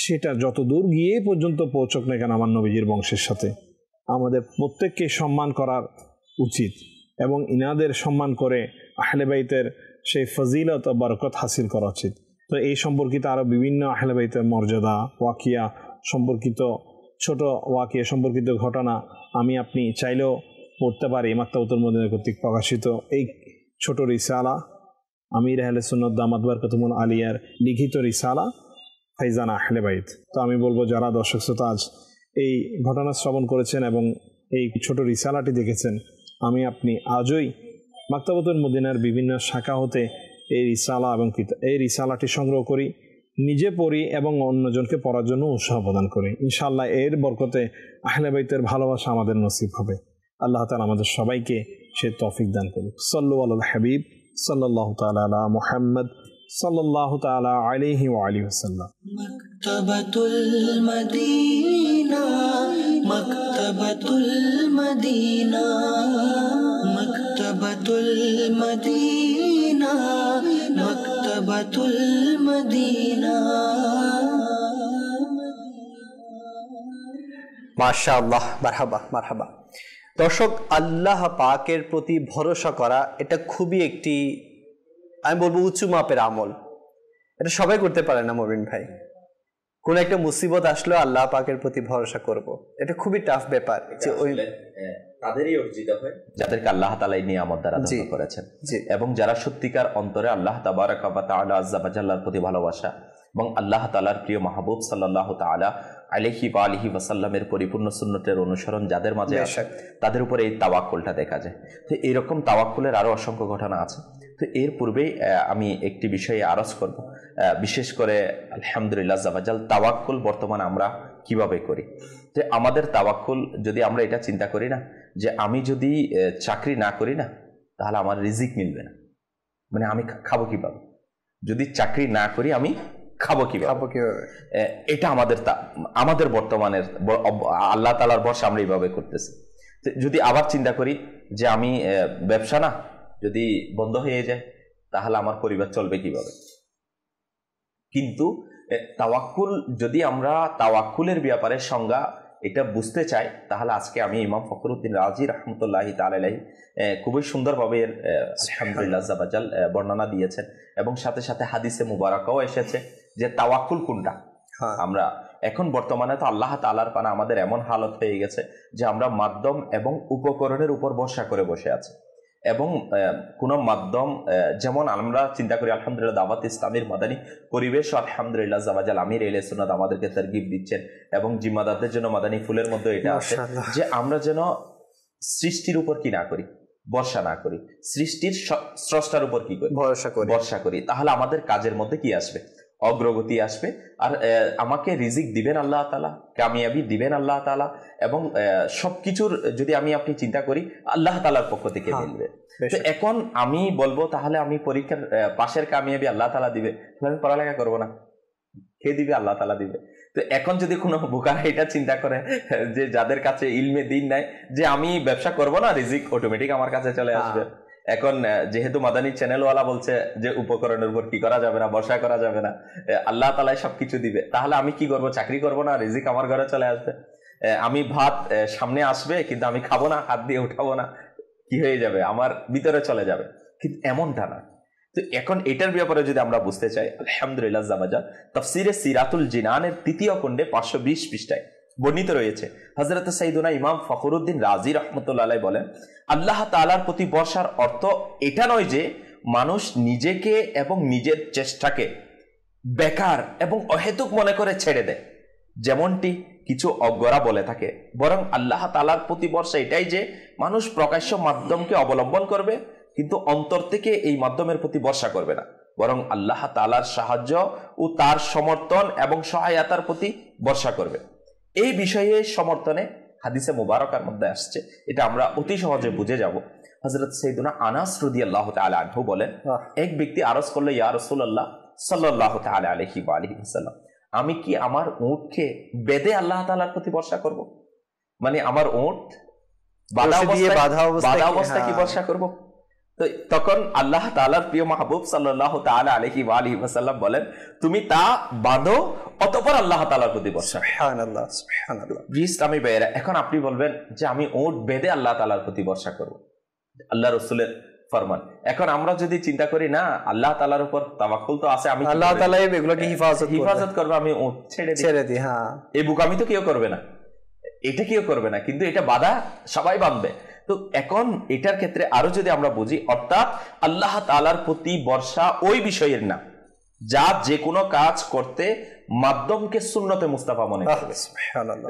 সেটা যত দূর গিয়ে পর্যন্ত পৌঁছক না কেন আমার নবীজির বংশের সাথে, আমাদের প্রত্যেককে সম্মান করার উচিত এবং ইনাদের সম্মান করে আহলে বাইতের সেই ফজিলত ও বরকত হাসিল করা উচিত। তো এই সম্পর্কিত আরও বিভিন্ন আহলে বাইতের মর্যাদা, ওয়াকিয়া সম্পর্কিত, ছোট ওয়াকিয়া সম্পর্কিত ঘটনা আমি আপনি চাইলেও পড়তে পারি। মাক্তাবাতুল মদিনা কর্তৃক প্রকাশিত এই ছোট রিসালা, আমির আহলে সুন্নাত দামাত বারকাতুহুল আলিয়ার লিখিত রিসালা ফাইজান আহলে বাইত। তো আমি বলবো, যারা দর্শক শ্রোতা আজ এই ঘটনা শ্রবণ করেছেন এবং এই ছোট রিসালাটি দেখেছেন, আমি আপনি আজই মাক্তাবাতুল মদিনার বিভিন্ন শাখা হতে এই রিসালা এবং এই রিসালাটি সংগ্রহ করি, নিজে পড়ি এবং অন্যজনকে পড়ার জন্য উৎসাহ প্রদান করি। ইনশাআল্লাহ এর বরকতে আহলে বাইতের ভালোবাসা আমাদের নসিব হবে। আল্লাহ তাআলা আমাদের সবাইকে সে তৌফিক দান করুক। সাল্লু আলাল হাবিব সাল্লাল্লাহু তাআলা আলা মুহাম্মদ সাল্লাল্লাহু তাআলা আলাইহি ওয়া আলিহি ওয়াসাল্লাম। মাকতাবাতুল মদিনা, মাকতাবাতুল মদিনা, মাকতাবাতুল মদিনা, মাকতাবাতুল মদিনা। মাশাআল্লাহ, মারহাবা মারহাবা। দর্শক, আল্লাহ পাকের প্রতি ভরসা করা এটা খুবই একটি, আমি বলবো, উঁচু মাপের আমল। এটা সবাই করতে পারে না মবিন ভাই। কোন একটা মুসিবত আসলো আল্লাহ পাকের প্রতি ভরসা করব, এটা খুবই টাফ ব্যাপার। যে ওই তাদেরই অর্জিত হয় যাদেরকে আল্লাহ তাআলা এই নিয়ামত দ্বারা দান করেছেন, এবং যারা সত্যিকার অন্তরে আল্লাহ তাবারাকা ওয়া তাআলা আযজা ওয়া জাল্লার প্রতি ভালোবাসা এবং আল্লাহ তাআলার প্রিয় মাহবুব সাল্লাল্লাহু তাআলা আলাইহি ওয়া আলিহি ওয়াসাল্লামের পরিপূর্ণ সুন্নতের অনুসরণ যাদের মাঝে আছে, তাদের উপরে এই তাওয়াক্কুলটা দেখা যায়। তো এরকম তাওয়াক্কুলের আরো অসংখ্য ঘটনা আছে। তো এর পূর্বেই আমি একটি বিষয়ে আরজ করব, বিশেষ করে আলহামদুলিল্লাহ জাবাজাল তাওয়াক্কুল বর্তমানে আমরা কিভাবে করি। যে আমাদের তাওয়াক্কুল, যদি আমরা এটা চিন্তা করি না যে আমি যদি চাকরি না করি না তাহলে আমার রিজিক মিলবে না, মানে আমি খাবো কিভাবে, যদি চাকরি না করি আমি খাবো কিভাবে, এটা আমাদের বর্তমানের আল্লাহ তাআলার ভরসা আমরা এইভাবে করতেছি। যদি আবার চিন্তা করি যে আমি ব্যবসা না যদি বন্ধ হয়ে যায় তাহলে আমার পরিবার চলবে কিভাবে। কিন্তু তাওয়াক্কুল, যদি আমরা তাওয়াক্কুলের ব্যাপারে সংজ্ঞা এটা বুঝতে চাই, তাহলে আজকে আমি ইমাম ফখরুদ্দিন রাজি রাহমাতুল্লাহি তাআলা আলাইহি খুবই সুন্দরভাবে এর আলহামদুলিল্লাহ জাবাজাল বর্ণনা দিয়েছেন, এবং সাথে সাথে হাদিসে মুবারাকাও এসেছে যে তাওয়াক্কুল কোনটা। আমরা এখন বর্তমানে তো আল্লাহ তাআলার পানা আমাদের এমন হালত হয়ে গেছে যে আমরা মাধ্যম এবং উপকরণের উপর ভরসা করে বসে আছি, এবং কোন মাধ্যম, যেমন আমরা চিন্তা করি আলহামদুলিল্লাহ দাওয়াত ইসলামের মাদানী পরিবেশ, আলহামদুলিল্লাহ জাবাজাল আমির আহলে সুন্নাত আমাদেরকে তারগিব দিচ্ছেন, এবং জিম্মাদারদের জন্য মাদানী ফুলের মধ্যে এটা আছে যে আমরা যেন সৃষ্টির উপর কি না করি, ভরসা না করি, সৃষ্টির স্রষ্টার উপর কি করি, ভরসা করি। তাহলে আমাদের কাজের মধ্যে কি আসবে, অগ্রগতি আসবে, আর আমাকে রিজিক দিবেন আল্লাহ তাআলা, কামিয়াবি দিবেন আল্লাহ তাআলা, এবং সবকিছুর যদি আমি আপনি চিন্তা করি আল্লাহ তাআলার পক্ষ থেকে মিলবে। তো এখন আমি বলবো তাহলে আমি পরীক্ষার পাশের কামিয়াবি আল্লাহ তাআলা দিবে, আমি পড়ালেখা করবো না, কে দিবে? আল্লাহ তাআলা দিবে। তো এখন যদি কোনো বোকারা এটা চিন্তা করে যে যাদের কাছে ইলমে দিন নাই, যে আমি ব্যবসা করব না, রিজিক অটোমেটিক আমার কাছে চলে আসবে। এখন যেহেতু মাদানী চ্যানেলওয়ালা বলছে যে উপকরণের উপর কি করা যাবে না, ভরসা করা যাবে না, আল্লাহ তাআলাই সবকিছু দিবে, তাহলে আমি কি করব? চাকরি করব না, রিজিক আমার ঘরে চলে আসবে। আমি ভাত সামনে আসবে কিন্তু আমি খাবো না, হাত দিয়ে উঠাবো না, কি হয়ে যাবে? আমার ভিতরে চলে যাবে। কিন্তু এমনটা না। তো এখন এটার ব্যাপারে যদি আমরা বুঝতে চাই, আলহামদুলিল্লাহ জাবাজাল তাফসিরে সিরাতুল জিনানের ৩য় খণ্ডে ৫২০ পৃষ্ঠায় বর্ণিত রয়েছে। হযরত সাইয়্যিদুনা ইমাম ফখরুদ্দিন রাজি রাহমাতুল্লাহ আলাইহি বলেন, আল্লাহ তাআলার প্রতি ভরসার অর্থ এটা নয় যে মানুষ নিজেকে এবং নিজের চেষ্টাকে বেকার এবং অহেতুক মনে করে ছেড়ে দেয়, যেমনটি কিছু অজ্ঞরা বলে থাকে। বরং আল্লাহ তাআলার প্রতি ভরসা এটাই যে মানুষ প্রকাশ্য মাধ্যমকে অবলম্বন করবে, কিন্তু অন্তর থেকে এই মাধ্যমের প্রতি ভরসা করবে না, বরং আল্লাহ তাআলার সাহায্য ও তার সমর্থন এবং সহায়তার প্রতি ভরসা করবে। এই বিষয়ে সমর্থনে হাদিসে মুবারকার মধ্যে আসছে, এটা আমরা অতি সহজে বুঝে যাব। হযরত সাইয়্যিদুনা আনাস রাদিয়াল্লাহু তাআলা আনহু বলেন, এক ব্যক্তি আরজ করলো, ইয়া রাসূলুল্লাহ সাল্লাল্লাহু তাআলা আলাইহি ওয়া আলিহি ওয়াসাল্লাম, আমি কি আমার উটকে বেঁধে আল্লাহ তাআলার প্রতি ভরসা করব? মানে আমার উট বাঁধা অবস্থায় কি ভরসা করব? তো তখন আল্লাহ তাআলার প্রিয় মাহবুব সাল্লাল্লাহু তাআলা আলাইহি ওয়া আলিহি ওয়াসাল্লাম বলেন, তুমি তা বাঁধো, অতঃপর আল্লাহ তাআলার প্রতি ভরসা। সুবহানাল্লাহ, সুবহানাল্লাহ। ইসলামী ভাইয়েরা, এখন আপনি বলবেন যে আমি উট বেঁধে আল্লাহ তাআলার প্রতি ভরসা করব, আল্লাহ রাসূলের ফরমান। এখন আমরা যদি চিন্তা করি না, আল্লাহ তাআলার উপর তাওয়াক্কুল তো আছে, আমি আল্লাহ তাআলা এগুলোকে হিফাজত করবে, আমি উট ছেড়ে দিই। হ্যাঁ, এই বোকামি তো কেউ করবে না, এটা কেউ করবে না, কিন্তু এটা বাধা সবাই বাঁধবে। তো এখন এটার ক্ষেত্রে আরো যদি আমরা বুঝি, অর্থাৎ আল্লাহ তাআলার প্রতি ভরসা ওই বিষয়ের না যা যে কোনো কাজ করতে মাধ্যমকে সুন্নতে মুস্তাফা মনে করবে।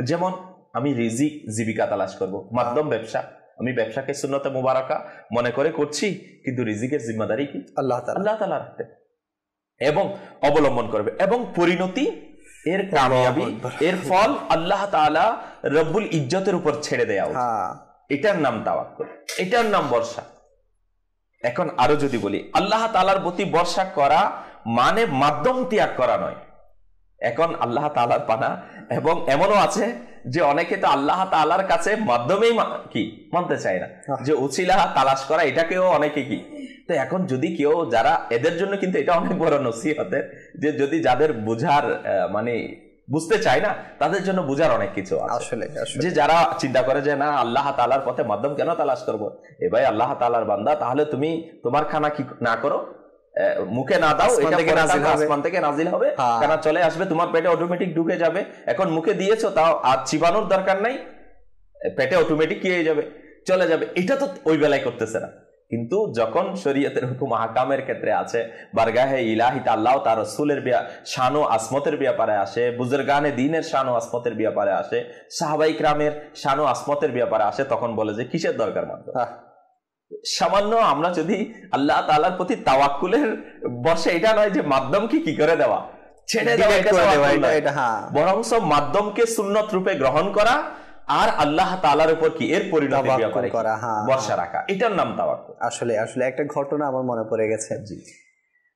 যেমন আমি রিজিক জীবিকা তালাশ করব, মাধ্যম ব্যবসা, আমি ব্যবসাকে সুন্নতে মুবারাকা মনে করে করছি, কিন্তু রিজিকের জিম্মাদারি কি আল্লাহ তাআলা রাখতে এবং অবলম্বন করবে, এবং পরিণতি এর কামিয়াবি এর ফল আল্লাহ তাআলা রব্বুল ইজ্জতের উপর ছেড়ে দেয়া উচিত। এটার নাম তাওয়াক্কুল, এটার নাম ভরসা। এখন আরো যদি বলি, আল্লাহ তাআলার প্রতি ভরসা করা মানে মাধ্যম ত্যাগ করা নয়। এখন আল্লাহ তাআলার পানা, এবং এমনও আছে যে অনেকে তো আল্লাহ তাআলার কাছে মাধ্যমেই কি মানতে চায় না, যে উছিলা তালাশ করা এটাকেও অনেকে কি। তো এখন যদি কেউ যারা, এদের জন্য কিন্তু এটা অনেক বড় নসিহতের, যে যদি যাদের বুঝার মানে বুঝতে চায় না, তাদের জন্য বুঝার অনেক কিছু আছে। যে যারা চিন্তা করে যে না, আল্লাহ তাআলার পথে মাধ্যম কেন তালাশ করবো, এ ভাই আল্লাহ তাআলার বান্দা, তাহলে তুমি তোমার খানা কি না করো, মুখে না দাও, আসমান থেকে নাজিল হবে, খানা চলে আসবে, তোমার পেটে অটোমেটিক ঢুকে যাবে। এখন মুখে দিয়েছো, তাও আর চিবানোর দরকার নাই, পেটে অটোমেটিক কি হয়ে যাবে, চলে যাবে। এটা তো ওই বেলায় করতেছে না, কিন্তু যখন শরীয়তের হুকুম আহকামের ক্ষেত্রে আছে, বারগাহে ইলাহিতে আল্লাহ তার রাসূলের শান ও আসমতের ব্যাপারে আসে, বুজুর্গানে দ্বীনের শান ও আসমতের ব্যাপারে আসে, সাহাবায়ে কিরামের শান ও আসমতের ব্যাপারে আসে, তখন বলে যে কিসের দরকার মাত্র। সামান্য আমরা যদি আল্লাহ তাআলার প্রতি তাওয়াক্কুলের বর্ষে, এটা নয় যে মাধ্যমকে কি করে দেওয়া, ছেড়ে দেওয়া, বরং মাধ্যমকে সুন্নত রূপে গ্রহণ করা আর আল্লাহ তাআলার উপর কি এর পরিণতি করা, ভরসা রাখা, এটার নাম তাওয়াক্কুল। আসলে একটা ঘটনা আমার মনে পড়ে গেছে।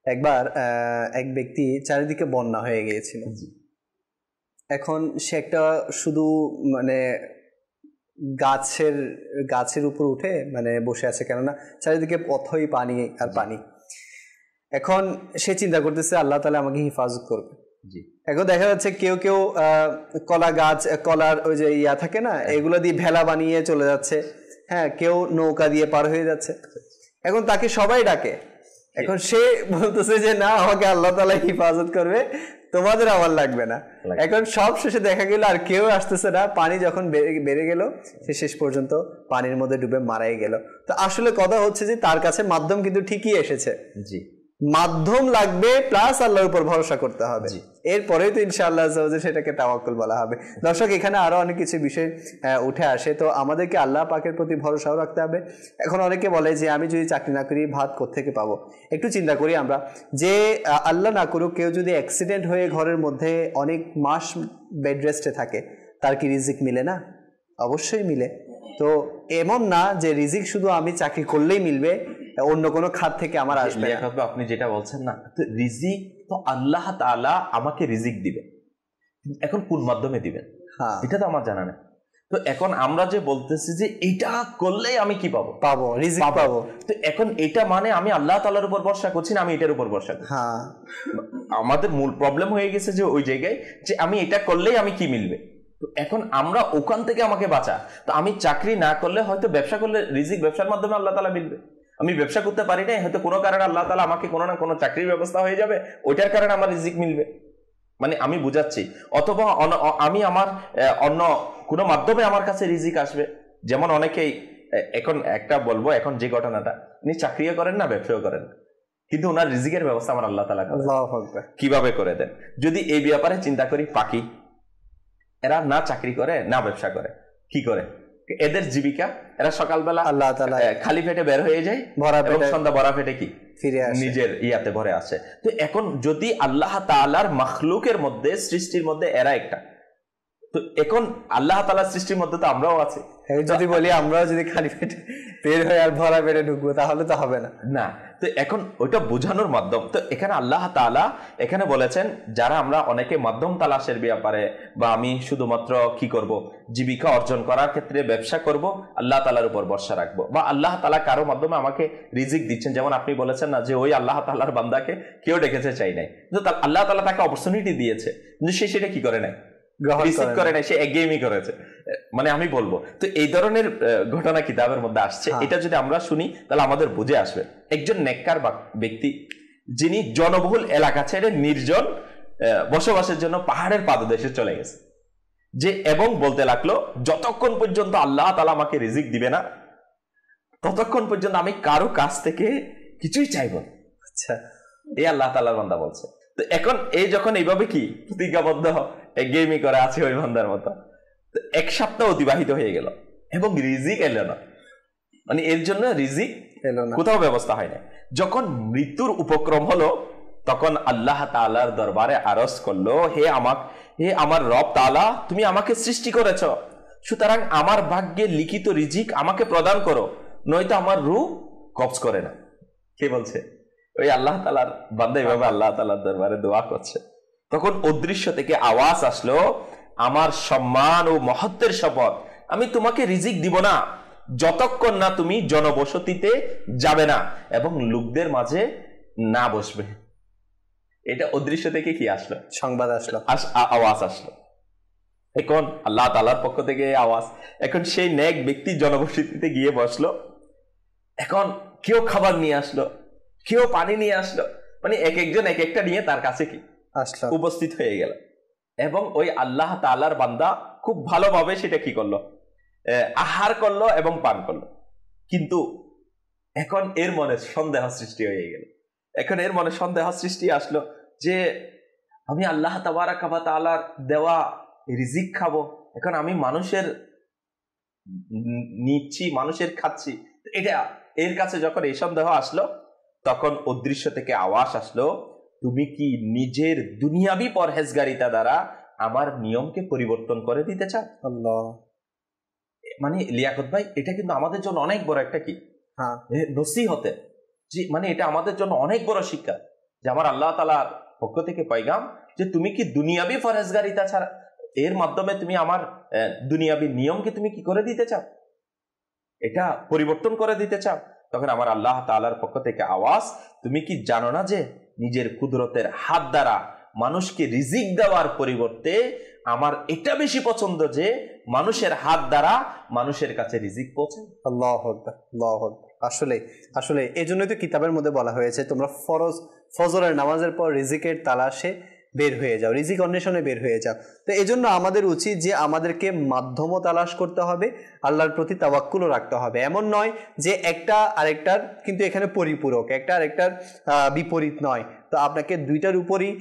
একবার এক ব্যক্তি, চারিদিকে বন্যা হয়ে গিয়েছিল। এখন সে একটা শুধু মানে গাছের উপর উঠে মানে বসে আছে, কেননা চারিদিকে পথই পানি আর পানি। এখন সে চিন্তা করতেছে আল্লাহ তাআলা আমাকে হিফাজত করবে। এখন দেখা যাচ্ছে কেউ কলা গাছ, কলার ওই যে ইয়া থাকে না, এগুলো দিয়ে ভেলা বানিয়ে চলে যাচ্ছে। হ্যাঁ, কেউ নৌকা দিয়ে পার হয়ে যাচ্ছে। এখন তাকে সবাই ডাকে, এখন সে বলতেছে যে না, আমাকে আল্লাহ তাআলা হিফাজত করবে, তোমাদের আমার লাগবে না। এখন সব শেষে দেখা গেল আর কেউ আসতেছে না। পানি যখন বেড়ে গেল, সে শেষ পর্যন্ত পানির মধ্যে ডুবে মারাই গেল। তো আসলে কথা হচ্ছে যে তার কাছে মাধ্যম কিন্তু ঠিকই এসেছে। মাধ্যম লাগবে, প্লাস আল্লাহর উপর ভরসা করতে হবে, এরপরেই তো ইনশাআল্লাহ সেটাকে তাওয়াক্কুল বলা হবে। দর্শক, এখানে আরো অনেক কিছু বিষয় উঠে আসে। তো আমাদেরকে আল্লাহ পাকের প্রতি ভরসাও রাখতে হবে। এখন অনেকে বলে যে আমি যদি চাকরি না করি ভাত কোত্থেকে পাবো। একটু চিন্তা করি আমরা, যে আল্লাহ না করুক কেউ যদি অ্যাক্সিডেন্ট হয়ে ঘরের মধ্যে অনেক মাস বেড রেস্টে থাকে, তার কি রিজিক মিলে না? অবশ্যই মিলে। তো এমন না যে রিজিক শুধু আমি চাকরি করলেই মিলবে, অন্য কোনো খাত থেকে আমার আসবে। আপনি যেটা বলছেন না, রিজিক তো আল্লাহ তাআলা আমাকে রিজিক দিবেন, এখন কোন মাধ্যমে দিবেন এটা তো আমার জানা নেই। তো এখন আমরা যে বলতেছি যে এটা করলেই আমি কি পাবো, রিজিক পাবো, তো এখন এটা মানে আমি আল্লাহ তাআলার উপর ভরসা করছি না, আমি এটার উপর ভরসা করছি। আমাদের মূল প্রবলেম হয়ে গেছে যে ওই জায়গায়, যে আমি এটা করলেই আমি কি মিলবে। তো এখন আমরা ওখান থেকে আমাকে বাঁচা। তো আমি চাকরি না করলে, হয়তো ব্যবসা করলে রিজিক ব্যবসার মাধ্যমে আল্লাহ তাআলা মিলবে। আমি ব্যবসা করতে পারি না, হয়তো কোনো কারণে আল্লাহ তাআলা আমাকে কোনো না কোনো চাকরির ব্যবস্থা হয়ে যাবে, ওইটার কারণে আমার রিজিক মিলবে। মানে আমি বুঝাচ্ছি, অথবা আমি আমার অন্য কোনো মাধ্যমে আমার কাছে রিজিক আসবে। যেমন অনেকেই, এখন একটা বলবো, এখন যে ঘটনাটা, উনি চাকরিও করেন না, ব্যবসাও করেন না, কিন্তু ওনার রিজিকের ব্যবস্থা আমার আল্লাহ তাআলা করেন। আল্লাহু আকবার। কিভাবে করে দেন? যদি এই ব্যাপারে চিন্তা করি, পাখি এরা না চাকরি করে না ব্যবসা করে, কি করে? এদের জীবিকা, এরা সকালবেলা আল্লাহ তাআলা খালি পেটে বের হয়ে যায়, ভরা এবং পেটে সন্ধ্যা ভরা পেটে কি ফিরে আসে, নিজের ইয়াতে ভরে আসে। তো এখন যদি আল্লাহ তাআলার মাখলুকের মধ্যে, সৃষ্টির মধ্যে এরা একটা, তো এখন আল্লাহ তাআলার সৃষ্টির মধ্যে তো আমরাও আছি। যদি বলি আমরাও যদি খালি পেটে বের হয়ে আর ভরা পেটে ঢুকবো তাহলে তো হবে না। না, তো এখন ওইটা বোঝানোর মাধ্যম। তো এখানে আল্লাহ তাআলা এখানে বলেছেন, যারা আমরা অনেকে মাধ্যম তালাশের ব্যাপারে, বা আমি শুধুমাত্র কি করব, জীবিকা অর্জন করার ক্ষেত্রে ব্যবসা করব, আল্লাহ তাআলার উপর ভরসা রাখবো, বা আল্লাহ তাআলা কারো মাধ্যমে আমাকে রিজিক দিচ্ছেন, যেমন আপনি বলেছেন না যে ওই আল্লাহ তাআলার বান্দাকে কেউ ডেকেছে চাই নাই, কিন্তু আল্লাহ তাআলা তাকে অপরচুনিটি দিয়েছে, কিন্তু সে সেটা কি করে নাই, রিসিভ করে নাই, সে একগেমই করেছে, মানে আমি বলবো। তো এই ধরনের ঘটনা কিতাবের মধ্যে আসছে। এটা যদি আমরা শুনি তাহলে আমাদের বুঝে আসবে। একজন নেককার ব্যক্তি যিনি জনবহুল এলাকা ছেড়ে নির্জন বসবাসের জন্য পাহাড়ের পাদদেশে চলে গেছে, যে এবং বলতে লাগলো, যতক্ষণ পর্যন্ত আল্লাহ তাআলা আমাকে রিজিক দিবে না ততক্ষণ পর্যন্ত আমি কারো কাছ থেকে কিছুই চাইব না। আচ্ছা, এই আল্লাহ তাআলার বান্দা বলছে। তো এখন এই যখন এইভাবে কি প্রতিজ্ঞাবদ্ধ গেমি করে আছে ওই বান্দার মতো, তো এক সপ্তাহ অতিবাহিত হয়ে গেল এবং রিজিক এলো না, মানে এর জন্য রিজিক এলো না, কোথাও ব্যবস্থা হয় না। যখন মৃত্যুর উপক্রম হলো তখন আল্লাহ তাআলার দরবারে আরজ করলো, হে আমার রব তাআলা, তুমি আমাকে সৃষ্টি করেছ, সুতরাং আমার ভাগ্যে লিখিত রিজিক আমাকে প্রদান করো, নয়তো আমার রূহ কবজ করে না। কে বলছে? ওই আল্লাহ তাআলার বান্দা এভাবে আল্লাহ তাআলার দরবারে দোয়া করছে। তখন অদৃশ্য থেকে আওয়াজ আসলো, আমার সম্মান ও মহত্বের শপথ, আমি তোমাকে রিজিক দিব না যতক্ষণ না তুমি জনবসতিতে যাবে না এবং লোকদের মাঝে না বসবে। এটা অদৃশ্য থেকে কি আসলো? সংবাদ আসলো, আওয়াজ আসলো। এখন আল্লাহ তাআলার পক্ষ থেকে আওয়াজ। এখন সেই নেক ব্যক্তি জনবসতিতে গিয়ে বসলো। এখন কেউ খাবার নিয়ে আসলো, কেউ পানি নিয়ে আসলো, মানে এক একজন এক একটা নিয়ে তার কাছে কি আসলো, উপস্থিত হয়ে গেল। এবং ওই আল্লাহ তাআলার বান্দা খুব ভালোভাবে সেটা কি করলো, আহার করলো এবং পান করলো। কিন্তু এখন এর মনে সন্দেহ সৃষ্টি হয়ে গেল। এখন এর মনে সন্দেহ সৃষ্টি আসলো যে আমি আল্লাহ তাবারাক ওয়া তাআলার দেওয়া রিজিক খাবো, এখন আমি মানুষের নিচ্ছি, মানুষের খাচ্ছি, এটা এর কাছে যখন এই সন্দেহ আসলো তখন অদৃশ্য থেকে আওয়াজ আসলো, তুমি কি নিজের দুনিয়াবি পরহেজগারিতা দ্বারা আমার নিয়মকে পরিবর্তন করে দিতে চাও? আল্লাহ, মানে লিয়াকত ভাই, এটা কিন্তু আমাদের জন্য অনেক বড় একটা কি নসিহতে, যে মানে এটা আমাদের জন্য অনেক বড় শিক্ষা, যে আমার আল্লাহ তাআলার পক্ষ থেকে পয়গাম, যে তুমি কি দুনিয়াবি পরহেজগারিতা ছাড়া এর মাধ্যমে তুমি আমার দুনিয়াবি নিয়মকে তুমি কি করে দিতে চাও, এটা পরিবর্তন করে দিতে চাও? তখন আমার আল্লাহ তাআলার পক্ষ থেকে আওয়াজ, তুমি কি জানো না যে নিজের কুদরতের হাত দ্বারা মানুষকে রিজিক দেওয়ার পরিবর্তে আমার এটা বেশি পছন্দ যে মানুষের হাত দ্বারা মানুষের কাছে রিজিক পৌঁছায়। আল্লাহু আকবার, আল্লাহু আকবার। আসলে আসলে এই জন্যই তো কিতাবের মধ্যে বলা হয়েছে, তোমরা ফজরের নামাজের পর রিজিকের তালাশে বের হয়ে যাও, রিজিক অন্বেষণে বের হয়ে যাও। তো এই জন্য আমাদের উচিত যে আমাদেরকে মাধ্যমও তালাশ করতে হবে, আল্লাহর প্রতি তাওয়াক্কুলও রাখতে হবে। এমন নয় যে একটা আরেকটার কিন্তু এখানে পরিপূরক, একটা আরেকটার বিপরীত নয়। তো আপনাকে দুইটার উপরই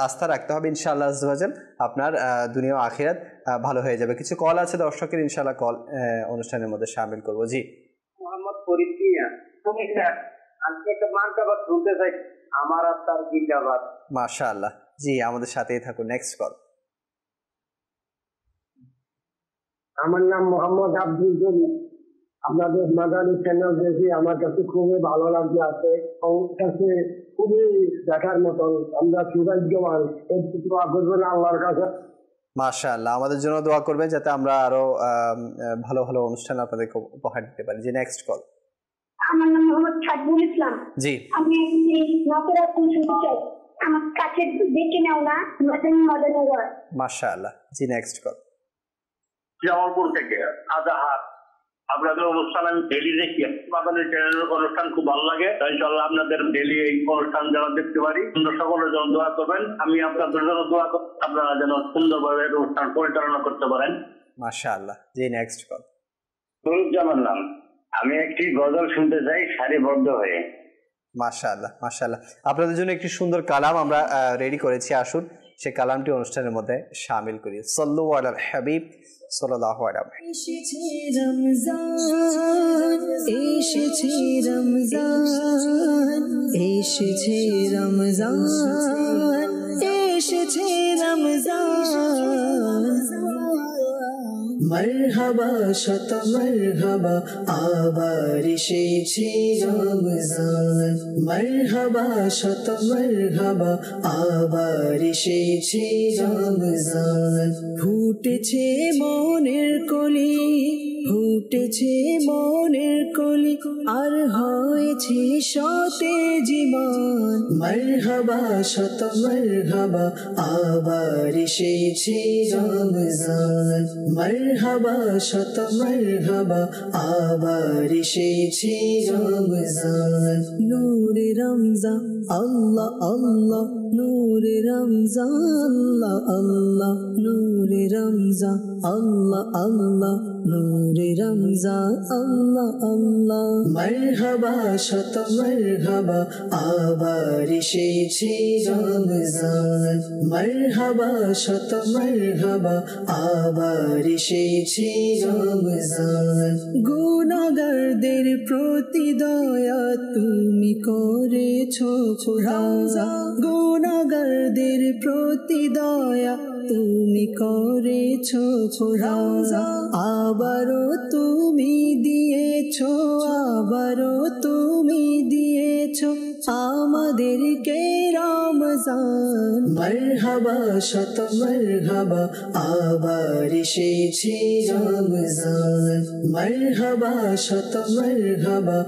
আস্থা রাখতে হবে। ইনশাআল্লাহ আজ্জা ওয়া জাল আপনার দুনিয়া ও আখিরাত ভালো হয়ে যাবে। কিছু কল আছে দর্শকের, ইনশাআল্লাহ কল অনুষ্ঠানের মধ্যে শামিল করবো। জি, মোহাম্মদ ফরিদ মিয়া, তুমি আমি একটা মানকাবাদ শুনতে চাই, আমার আর তার জিন্দাবাদ। মাশাআল্লাহ, জি আমাদের সাথেই থাকুন। Next call. আমার নাম মোহাম্মদ আব্দুল জলিল। আপনাদের মাদানী চ্যানেল দেখে আমার কাছে খুবই ভালো লাগছে, আছে কাছে খুবই দেখার মতন। আমরা সৌভাগ্যবান, একটু দোয়া করবেন আল্লাহর কাছে। মাশাআল্লাহ, আমাদের জন্য দোয়া করবেন যাতে আমরা আরো ভালো ভালো অনুষ্ঠান আপনাদেরকে উপহার দিতে পারি। জি, নেক্সট কল। আমার নাম মোহাম্মদ সাদবুল ইসলাম। জি, আমি নকরা শুনতে চাই, আমার কাছে দেখে নাও না, মদননগর। মাশাআল্লাহ, জি নেক্সট কল। জামালপুর থেকে আজাহার। আপনাদের অনুষ্ঠান আমি ডেলি দেখি, আপনাদের চ্যানেলের অনুষ্ঠান খুব ভালো লাগে। ইনশাআল্লাহ আপনাদের ডেলি এই অনুষ্ঠান যারা দেখতে পারি, সুন্দর সকলের জন্য দোয়া করবেন। আমি আপনাদের জন্য দোয়া করব আপনারা যেন সুন্দরভাবে অনুষ্ঠান পরিচালনা করতে পারেন। মাশাআল্লাহ, জি নেক্সট কল। নুরুজ্জামান নাম, আমি একটি গজল শুনতে চাই সারিবদ্ধ হয়ে। মাশাআল্লাহ মাশাআল্লাহ, আপনাদের জন্য একটি সুন্দর কালাম আমরা রেডি করেছি, আসুন সেই কালামটি অনুষ্ঠানের মধ্যে শামিল করি। সাল্লু আলাল হাবিব সাল্লাল্লাহু আলাইহি। এসেছে রমজান, এসেছে রমজান, এসেছে রমজান, এসেছে রমজান। মরহবা শত মরহবা, আবার এসেছে রমজান। মরহবা শত মরহবা, আবার এসেছে রমজান। ফুটেছে মনের কলি, ফুটেছে মনের কলি, আর হয়েছে সতেজীবন। মরহবা শত মরহবা, আবার এসেছে রমজান। মরহবা শত মরহবা, আবার এসেছে রমজান। নূরে রমজান আল্লাহ আল্লাহ, নূরে রমজান আল্লাহ আল্লাহ, নূরে রমজান আল্লাহ আল্লাহ, নূরে রমজান আল্লাহ আল্লাহ। মরহবা শত মরহবা, আবার এসেছে রমজান। মরহবা শত মরহবা, আবার এসেছে রমজান। গুনাহগারদের প্রতি দয়া তুমি করেছো খোদা, গুনাহগারদের প্রতি দয়া তুমি করেছো খোদা। আবারও তুমি দিয়েছো, আবারও তুমি দিয়েছো আমাদেরকে রমজান। মরহবা শত মরহবা, আবার এসেছে রমজান। মরহবা শত মরহবা,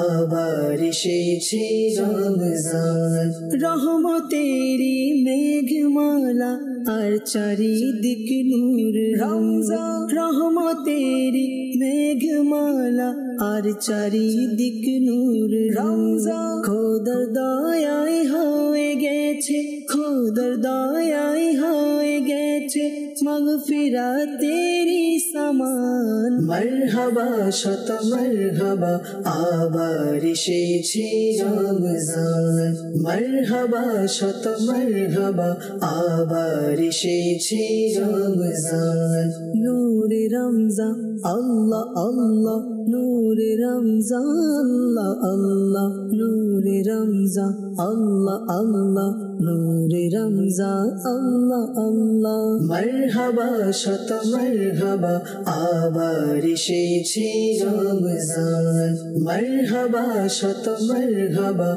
আবার এসেছে রমজান। রহমতেরি মেঘমালা, আর চারিদিক নূর রমজান। রহমতেরি মেঘমালা, আর চারিদিক নূর রমজান। খোদার দয়ায় হয়ে গেছে, খোদার দয়ায় হয়ে গেছে মাগফিরাতেরি সামান। মরহবা শত মরহবা, আবার এসেছে রমজান। মরহবা শত মরহবা, আবার এসেছে রমজান। নূরে রমজান আল্লাহ আল্লাহ, নূরে রমজান আল্লাহ আল্লাহ, নূরে রমজান আল্লাহ আল্লাহ, নূরে রমজান আল্লাহ আল্লাহ। মরহবা শত মরহবা, আবার এসেছে রমজান। মরহবা শত মরহবা,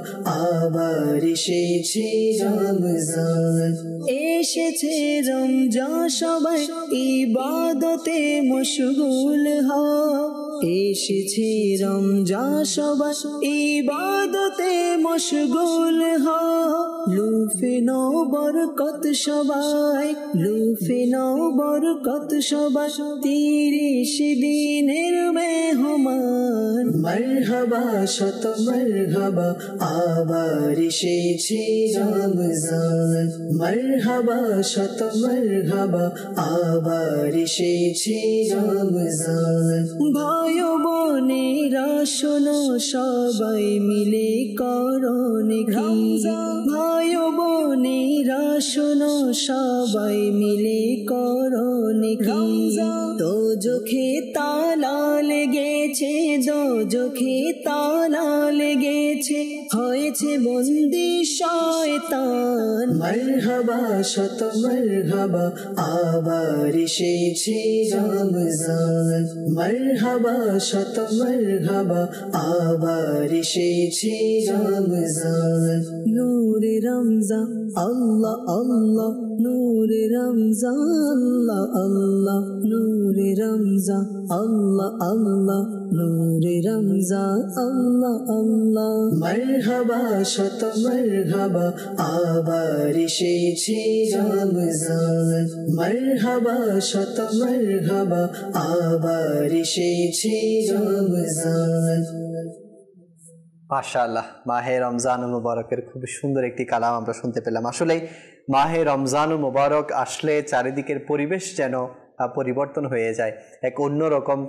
আবার এসেছে রমজান। এসেছে রমজান, সবাই ইবাদতে মশগুল হও। এসেছে রমজান, সবাই ইবাদতে মশগুল হও। লুফে নাও বরকত সবাই, লুফে নাও বরকত সবাই, 30 দিনের মেহমান। মরহবা শত মরহবা, আবার এসেছে রমজান। মরহবা শত মরহবা, আবার এসেছে রমজান। ভাই বোনেরা শোনো, সবাই মিলে করো নেকি। ভাই বোনেরা শোনো, সবাই মিলে করো নেকি। দোজখে তালা লেগেছে, দোজখে তালা লেগেছে, হয়েছে বন্দি শয়তান। মরহবা শত মরহবা, আবার এসেছে রমজান। মরহবা শত মরহবা, আবার এসেছে রমজান। নূরে রমজান আল্লাহ আল্লাহ, নূরে রমজান আল্লাহ আল্লাহ, নূরে রমজান আল্লাহ আল্লাহ, নূরে রমজান আল্লাহ আল্লাহ। মরহবা শত মরহবা, আবার এসেছে রমজান। মরহবা শত মরহবা, আবার এসেছে রমজান। মাশাআল্লাহ, মাহে রমজানুল মুবারকের খুব সুন্দর একটি কালাম আমরা শুনতে পেলাম। আসলে মাহে রমজানুল মুবারক আসলে চারিদিকের পরিবেশ যেন পরিবর্তন হয়ে যায়, এক অন্যরকম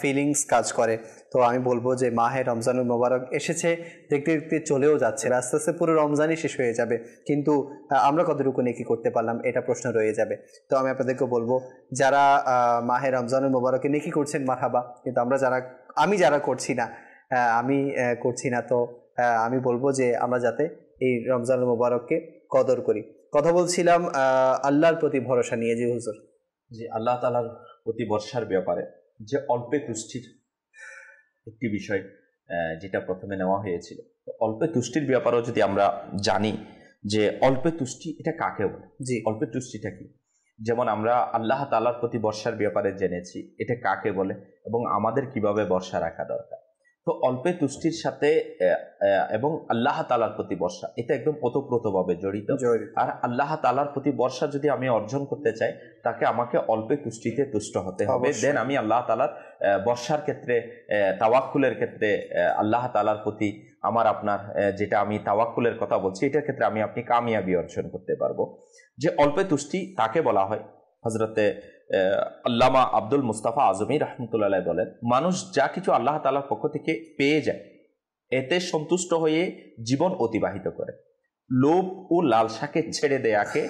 ফিলিংস কাজ করে। তো আমি বলবো যে মাহে রমজানুল মোবারক এসেছে, দেখতে দেখতে চলেও যাচ্ছে, আস্তে আস্তে পুরো রমজানই শেষ হয়ে যাবে, কিন্তু আমরা কতটুকু নেকি করতে পারলাম এটা প্রশ্ন রয়ে যাবে। তো আমি আপনাদেরকে বলবো যারা মাহে রমজানুল মোবারকে নেকি করছেন মারহাবা, কিন্তু আমি যারা করছি না, তো আমি বলবো যে আমরা যাতে এই রমজানুল মোবারককে কদর করি। কথা বলছিলাম আল্লাহর প্রতি ভরসা নিয়ে। যে হুজুর, যে আল্লাহ তাআলার প্রতি ভরসার ব্যাপারে যে অল্পে তুষ্টির একটি বিষয় যেটা প্রথমে নেওয়া হয়েছিল, অল্পে তুষ্টির ব্যাপারেও যদি আমরা জানি যে অল্পে তুষ্টি এটা কাকে বলে, জি অল্পে তুষ্টিটা কি, যেমন আমরা আল্লাহ তাআলার প্রতি ভরসার ব্যাপারে জেনেছি এটা কাকে বলে এবং আমাদের কিভাবে ভরসা রাখা দরকার। তো অল্পে তুষ্টির সাথে এবং আল্লাহ তাআলার প্রতি ভরসা এটা একদম ওতপ্রোতভাবে জড়িত। আর আল্লাহ তাআলার প্রতি ভরসা যদি আমি অর্জন করতে চাই, তাকে আমাকে অল্পে তুষ্টিতে তুষ্ট হতে হবে, দেন আমি আল্লাহ তাআলার ভরসার ক্ষেত্রে, তাওয়াক্কুলের ক্ষেত্রে আল্লাহ তাআলার প্রতি আমার আপনার যেটা আমি তাওয়াক্কুলের কথা বলছি, এটার ক্ষেত্রে আমি আপনি কামিয়াবি অর্জন করতে পারবো। যে অল্পে তুষ্টি তাকে বলা হয়, হযরতে আল্লামা আব্দুল মুস্তাফা আজমি রহমতুল্লাহ বলেন, মানুষ যা কিছু আল্লাহ তাআলার পক্ষ থেকে পেয়ে যায় এতে সন্তুষ্ট হয়ে জীবন অতিবাহিত করে, লোভ ও লালসাকে ছেড়ে দেয়াকে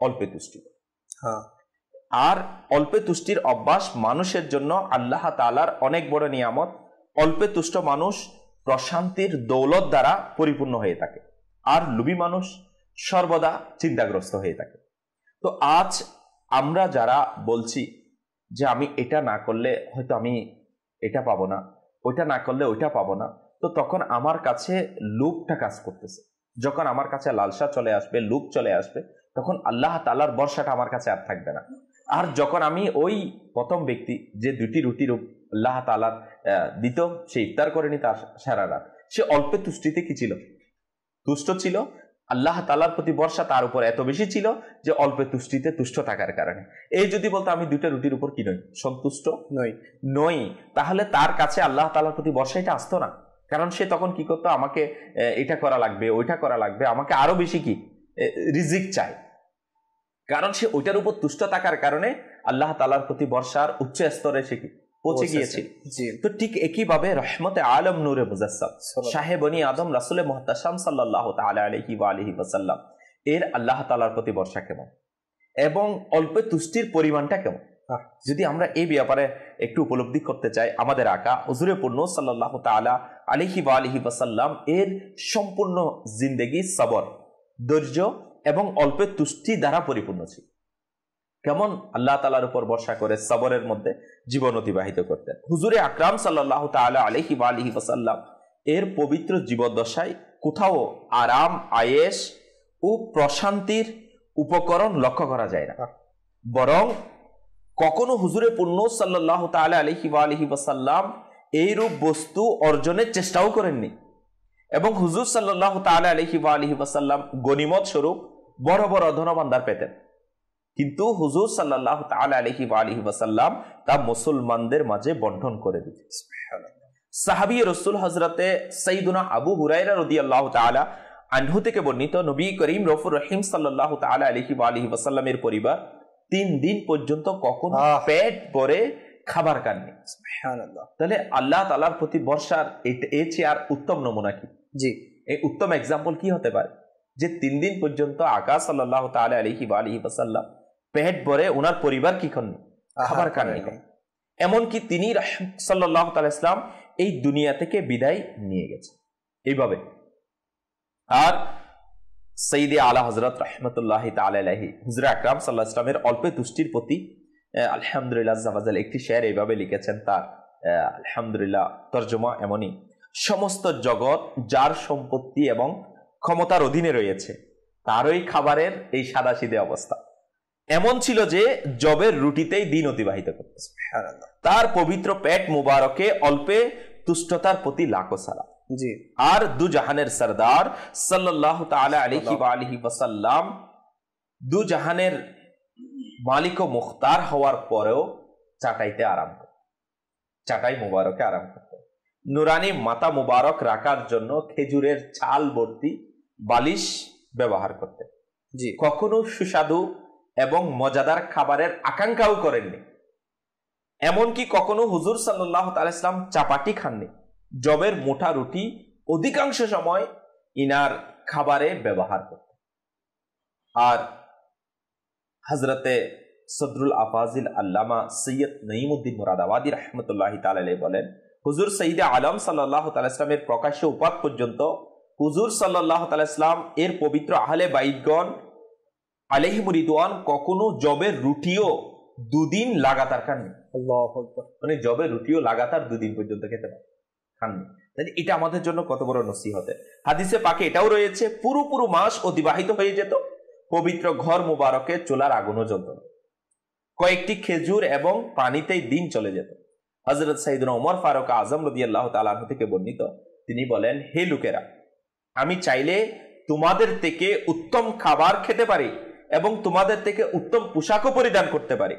অল্পে তুষ্টি। আর অল্পে তুষ্টির অভ্যাস মানুষের জন্য আল্লাহ তাআলার অনেক বড় নিয়ামত। অল্পে তুষ্ট মানুষ প্রশান্তির দৌলত দ্বারা পরিপূর্ণ হয়ে থাকে, আর লোভী মানুষ সর্বদা চিন্তাগ্রস্ত হয়ে থাকে। তো আজ আমরা যারা বলছি যে আমি এটা না করলে হয়তো আমি এটা পাবো না, ওইটা না করলে ওইটা পাবো না, তো তখন আমার কাছে লোভটা কাজ করতেছে। যখন আমার কাছে লালসা চলে আসবে, লোভ চলে আসবে, তখন আল্লাহ তাআলার ভরসাটা আমার কাছে আর থাকবে না। আর যখন আমি ওই প্রথম ব্যক্তি যে 2টি রুটির আল্লাহ তাআলার দিত, সে ইফতার করেনি তার সারা রাত, সে অল্পে তুষ্টিতে কি ছিল? তুষ্ট ছিল। আল্লাহ তাআলার প্রতি ভরসা তার উপর এত বেশি ছিল যে অল্পে তুষ্টিতে তুষ্ট থাকার কারণে। এই যদি বলতো আমি 2টা রুটির উপর কি নই, সন্তুষ্ট নই, তাহলে তার কাছে আল্লাহ তাআলার প্রতি ভরসা এটা আসতো না। কারণ সে তখন কি করতো, আমাকে এটা করা লাগবে, ওইটা করা লাগবে, আমাকে আরো বেশি কি রিজিক চাই। কারণ সে ওইটার উপর তুষ্ট থাকার কারণে আল্লাহ তাআলার প্রতি ভরসার উচ্চ স্তরে সে কি পৌঁছে গিয়েছে। তো ঠিক একইভাবে রহমতে আলম নূরে মুজাসসাম শাহে বনি আদম রাসূলে মুহতাশাম সাল্লাল্লাহু তাআলা আলাইহি ওয়া আলিহি ওয়াসাল্লাম এর আল্লাহ তাআলার প্রতি ভরসা কেমন এবং অল্পে তুষ্টির পরিমাণটা কেমন, যদি আমরা এই ব্যাপারে একটু উপলব্ধি করতে চাই, আমাদের আকা হুজুরে পূর্ণ সাল্লাল্লাহু তাআলা আলাইহি ওয়া আলিহি ওয়াসাল্লাম এর সম্পূর্ণ জিন্দেগি সবর, ধৈর্য এবং অল্পে তুষ্টি দ্বারা পরিপূর্ণ ছিল। কেমন আল্লাহ তাআলার উপর ভরসা করে সবরের মধ্যে জীবন অতিবাহিত করতেন। হুজুরে আকরাম সাল্লাল্লাহু তাআলা আলাইহি ওয়া আলিহি ওয়াসাল্লাম এর পবিত্র জীবদ্দশায় কোথাও আরাম, আয়েশ ও প্রশান্তির উপকরণ লক্ষ্য করা যায় না, বরং কখনো হুজুরে পূর্ণ সাল্লাল্লাহু তাআলা আলাইহি ওয়া আলিহি ওয়াসাল্লাম এইরূপ বস্তু অর্জনের চেষ্টাও করেননি। এবং হুজুর সাল্লাল্লাহু তাআলা আলাইহি ওয়া আলিহি ওয়াসাল্লাম গনিমত স্বরূপ বড় বড় ধনভাণ্ডার পেতেন, কিন্তু হুজুর সাল্লাল্লাহু তাআলা আলাইহি ওয়া আলিহি ওয়াসাল্লাম তা মুসলমানদের মাঝে বন্টন করে দিতেন। সাহাবী রাসূল হযরতে সাইয়্যিদুনা আবু হুরায়রা রাদিয়াল্লাহু তাআলা আনহু থেকে বর্ণিত, নবী করিম রউফুর রহিম সাল্লাল্লাহু তাআলা আলাইহি ওয়া আলিহি ওয়াসাল্লামের পরিবার 3 দিন পর্যন্ত কখনো পেট ভরে খাবার খাননি। সুবহানাল্লাহ। তাহলে আল্লাহ তাআলার প্রতি ভরসার এর চেয়ে আর উত্তম নমুনা কি? জি, এই উত্তম এক্সাম্পল কি হতে পারে যে 3 দিন পর্যন্ত আকা সাল্লাল্লাহু তাআলা আলাইহি ওয়া আলিহি ওয়াসাল্লাম পেট ভরে ওনার পরিবার কি খাননি, খাবার খাননি। এমনকি তিনি সাল্লাল্লাহু তাআলা ইসলাম এই দুনিয়া থেকে বিদায় নিয়ে গেছে এইভাবে। আর সাইয়্যিদে আলা হযরত রাহমাতুল্লাহি তাআলা আলাইহি হুজুর আকরাম সাল্লাল্লাহু আলাইহি ওয়াসাল্লামের অল্পে তুষ্টির প্রতি আলহামদুলিল্লাহ জাওয়াজাল একটি শের এইভাবে লিখেছেন, তার আলহামদুলিল্লাহ তরজমা এমনই: সমস্ত জগৎ যার সম্পত্তি এবং ক্ষমতার অধীনে রয়েছে তারই খাবারের এই সাদাসিধে অবস্থা এমন ছিল যে জবের রুটিতেই দিন অতিবাহিত করতে। তার পবিত্র পেট মুবারকে অল্পে তুষ্টতার প্রতি লাখো সালাম। জি। আর দু জাহানের সরদার সাল্লাল্লাহু তাআলা আলাইহি ওয়া আলিহি ওয়াসাল্লাম দু জাহানের মালিক ও মুখতার হওয়ার পরেও চাটাইতে আরাম করতেন, চাটাই মুবারকে আরাম করতেন। নুরানি মাথা মুবারক রাখার জন্য খেজুরের ছাল ভর্তি বালিশ ব্যবহার করতেন। জি। কখনো সুস্বাদু এবং মজাদার খাবারের আকাঙ্ক্ষাও করেননি। এমনকি কখনো হুজুর সাল্লাল্লাহু তাআলা ইসলাম চাপাটি খাননি। জবের মোটা রুটি অধিকাংশ সময় ইনার খাবারে ব্যবহার করতেন। আর হযরতে সদরুল আফাজিল আল্লামা সৈয়দ নঈমউদ্দিন মুরাদাবাদী রাহমাতুল্লাহি তাআলা আলাইহি বলেন, হুজুর সাইয়্যিদে আলম সাল্লাল্লাহু তাআলা ইসলামের প্রকাশ্য উপাত পর্যন্ত হুজুর সাল্লাল্লাহু তাআলা ইসলাম এর পবিত্র আহলে বাইতগণ আলাইহিমুর রিদওয়ান কখনো জবের রুটিও 2 দিন লাগাতার খাননি। আল্লাহু আকবার। মানে জবের রুটিও লাগাতার 2 দিন পর্যন্ত খেতে খাননি। এটা আমাদের জন্য কত বড় নসিহত। হাদিসে পাকে এটাও রয়েছে, পুরো মাস অতিবাহিত হয়ে যেত পবিত্র ঘর মুবারকে চুলার আগুনও জ্বলত না। কয়েকটি খেজুর এবং পানিতেই দিন চলে যেত। হযরত সাইয়েদনা ওমর ফারুক আজম রাদিয়াল্লাহু তাআলা আনহু থেকে বর্ণিত, তিনি বলেন, হে লোকেরা, আমি চাইলে তোমাদের থেকে উত্তম খাবার খেতে পারি এবং তোমাদের থেকে উত্তম পোশাকও পরিধান করতে পারি,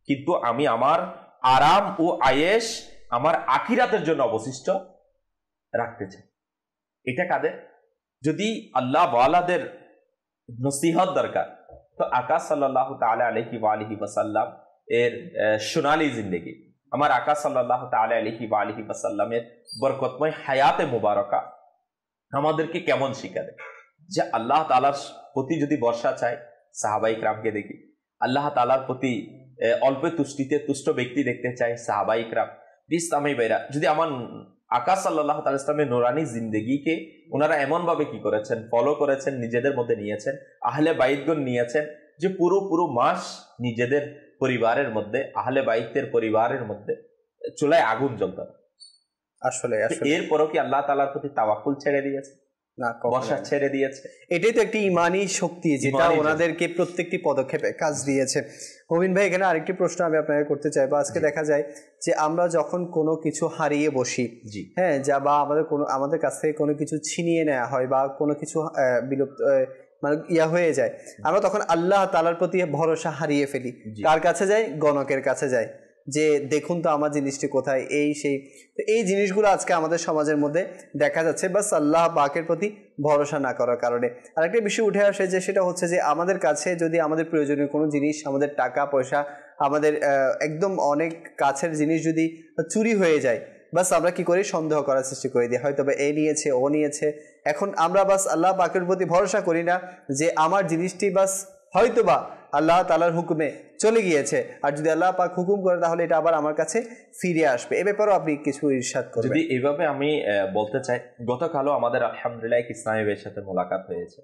কিন্তু আমি আমার আরাম ও আয়েশ আমার আখিরাতের জন্য অবশিষ্ট রাখতে চাই। এটা কাদের? যদি আল্লাহ ওয়ালাদের নসিহত দরকার, তো আকা সাল্লাল্লাহু তাআলা আলাইহি ওয়া আলিহি ওয়াসাল্লাম এর সোনালী জিন্দেগি, আমার আকা সাল্লাল্লাহু তাআলা আলাইহি ওয়া আলিহি ওয়াসাল্লামের বরকতময় হায়াতে মুবারকা আমাদেরকে কেমন শিক্ষা দেয় যে আল্লাহ তাআলার প্রতি যদি ভরসা চাই, সাহাবায়ে কিরামকে দেখি। আল্লাহ তাআলার প্রতি অল্প তুষ্টিতে তুষ্ট ব্যক্তি দেখতে চাই, সাহাবায়ে কিরাম। ইসলামী ভাইরা, যদি আমার আকা সাল্লাল্লাহু তাআলা ইসলামের নুরানি জিন্দেগিকে ওনারা এমন ভাবে কি করেছেন, ফলো করেছেন, নিজেদের মধ্যে নিয়েছেন, আহলে বাইতগণ নিয়েছেন, যে পুরো মাস নিজেদের পরিবারের মধ্যে, আহলে বাইতের পরিবারের মধ্যে চুলায় আগুন জ্বলত না। আসলে এরপরও কি আল্লাহ তাআলার প্রতি তাওয়াক্কুল ছেড়ে দিয়েছে? না, ভরসা ছেড়ে দিয়েছে। এটাই তো একটি ইমানি শক্তি যেটা ওনাদেরকে প্রত্যেকটি পদক্ষেপে কাজ দিয়েছে। মমিন ভাই, এখানে আরেকটি প্রশ্ন আমি আপনাকে করতে চাইবো। আজকে দেখা যায় যে আমরা যখন কোনো কিছু হারিয়ে বসি, হ্যাঁ, যা বা আমাদের কাছ থেকে কোনো কিছু ছিনিয়ে নেওয়া হয় বা কোনো কিছু বিলুপ্ত মানে হয়ে যায়, আমরা তখন আল্লাহ তাআলার প্রতি ভরসা হারিয়ে ফেলি। কার কাছে যাই? গণকের কাছে যাই, যে দেখুন তো আমার জিনিসটি কোথায়, এই জিনিসগুলো আজকে আমাদের সমাজের মধ্যে দেখা যাচ্ছে, বাস আল্লাহ পাকের প্রতি ভরসা না করার কারণে। আরেকটা বিষয় উঠে আসে, যে সেটা হচ্ছে যে আমাদের কাছে যদি আমাদের প্রয়োজনীয় কোনো জিনিস, আমাদের টাকা পয়সা, আমাদের একদম অনেক কাছের জিনিস যদি চুরি হয়ে যায়, বাস আমরা কি করি? সন্দেহ করার সৃষ্টি করে দিই, হয়তো বা এ নিয়েছে, ও নিয়েছে। এখন আমরা বাস আল্লাহ পাকের প্রতি ভরসা করি না যে আমার জিনিসটি বাস হয়তোবা আল্লাহ তাআলার হুকুমে চলে গিয়েছে, আর যদি আল্লাহ পাক হুকুম করে তাহলে এটা আবার আমার কাছে ফিরে আসবে। এ ব্যাপারেও আপনি কিছু ইরশাদ করবেন? যদি এইভাবে আমি বলতে চাই, গতকালও আমাদের আলহামদুলিল্লাহ এক ইসলামী ভাইয়ের সাথে মোলাকাত হয়েছে,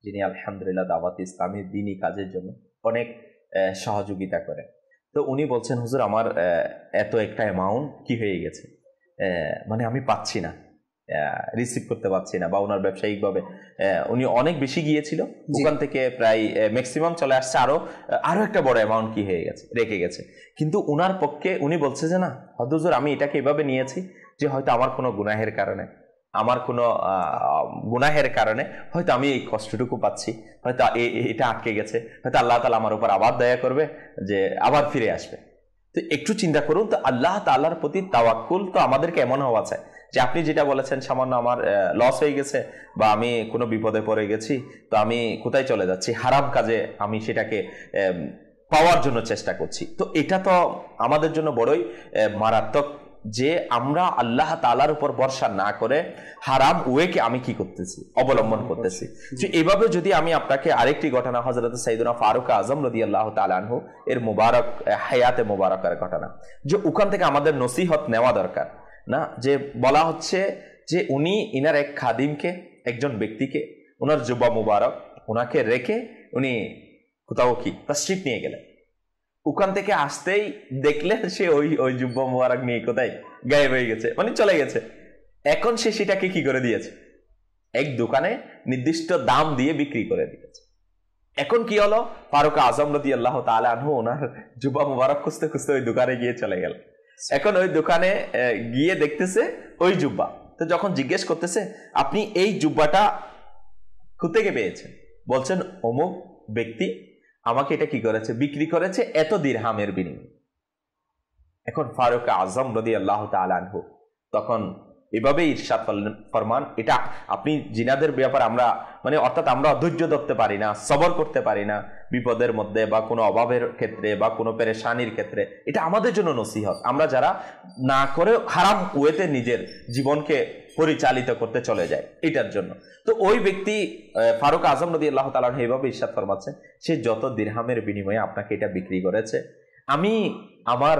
যিনি আলহামদুলিল্লাহ দাওয়াত ইসলামী দ্বীনি কাজের জন্য অনেক সহযোগিতা করে। তো উনি বলছেন, হুজুর আমার এত একটা অ্যামাউন্ট কি হয়ে গেছে, মানে আমি পাচ্ছি না, রিসিভ করতে পারছি না, বা ওনার ব্যবসায়িকভাবে উনি অনেক বেশি গিয়েছিল, ওখান থেকে প্রায় ম্যাক্সিমাম চলে আসছে, আরো একটা বড় অ্যামাউন্ট কি হয়ে গেছে, রেখে গেছে। কিন্তু ওনার পক্ষে উনি বলছে যে না হুজুর, আমি এটাকে এভাবে নিয়েছি যে হয়তো আমার কোনো গুনাহের কারণে হয়তো আমি এই কষ্টটুকু পাচ্ছি, হয়তো এটা আটকে গেছে, হয়তো আল্লাহ তাআলা আমার উপর আবার দয়া করবে, যে আবার ফিরে আসবে। তো একটু চিন্তা করুন তো, আল্লাহ তাআলার প্রতি তাওয়াক্কুল তো আমাদেরকে এমন হওয়া চাই যে আপনি যেটা বলেছেন, সামান্য আমার লস হয়ে গেছে বা আমি কোনো বিপদে পড়ে গেছি, তো আমি কোথায় চলে যাচ্ছি, হারাম কাজে আমি সেটাকে পাওয়ার জন্য চেষ্টা করছি। তো এটা তো আমাদের জন্য বড়ই মারাত্মক, যে আমরা আল্লাহ তাআলার উপর ভরসা না করে হারাম ওয়েকে আমি কি করতেছি, অবলম্বন করতেছি। যে এভাবে যদি আমি আপনাকে আরেকটি ঘটনা, হযরত সাইয়েদনা ফারুক আজম রাদিয়াল্লাহু তাআলা আনহু এর মুবারক হায়াতে মুবারকার ঘটনা, যে ওখান থেকে আমাদের নসিহত নেওয়া দরকার না। যে বলা হচ্ছে যে উনি ইনার এক খাদিমকে, একজন ব্যক্তিকে, ওনার জুব্বা মুবারক ওনাকে রেখে উনি কোথাও কি তাশরিফ নিয়ে গেলেন। ওখান থেকে আসতেই দেখলেন সে ওই জুব্বা মুবারক নিয়ে কোথায় গায়েব হয়ে গেছে, মানে চলে গেছে। এখন সে সেটাকে কি করে দিয়েছে? এক দোকানে নির্দিষ্ট দাম দিয়ে বিক্রি করে দিয়েছে। এখন কি হলো, ফারুক আজম রাদিয়াল্লাহু তাআলা আনহু ওনার জুব্বা মুবারক খুঁজতে খুঁজতে ওই দোকানে গিয়ে চলে গেল। এখন ওই দোকানে গিয়ে দেখতেছে ওই জুব্বা। তো যখন জিজ্ঞেস করতেছে, আপনি এই জুব্বাটা কোথেকে পেয়েছেন? বলছেন অমুক ব্যক্তি আমাকে এটা কি করেছে, বিক্রি করেছে এত দিরহামের বিনিময়ে। এখন ফারুক আজম রাদিয়াল্লাহু তাআলা আনহু তখন এভাবে ইরশাদ ফরমান, এটা আপনি জিনাদের ব্যাপার আমরা মানে অর্থাৎ আমরা ধৈর্য ধরতে পারি না, সবর করতে পারি না, বিপদের মধ্যে বা কোনো অভাবের ক্ষেত্রে বা কোনো পেরেশানির ক্ষেত্রে, এটা আমাদের জন্য নসিহত। আমরা যারা না করে হারাম ওয়েতে নিজের জীবনকে পরিচালিত করতে চলে যায় এটার জন্য। তো ওই ব্যক্তি ফারুক আজম রাদিয়াল্লাহু তাআলা এইভাবে ইরশাদ ফরমাচ্ছেন, সে যত দিরহামের বিনিময়ে আপনাকে এটা বিক্রি করেছে, আমি আমার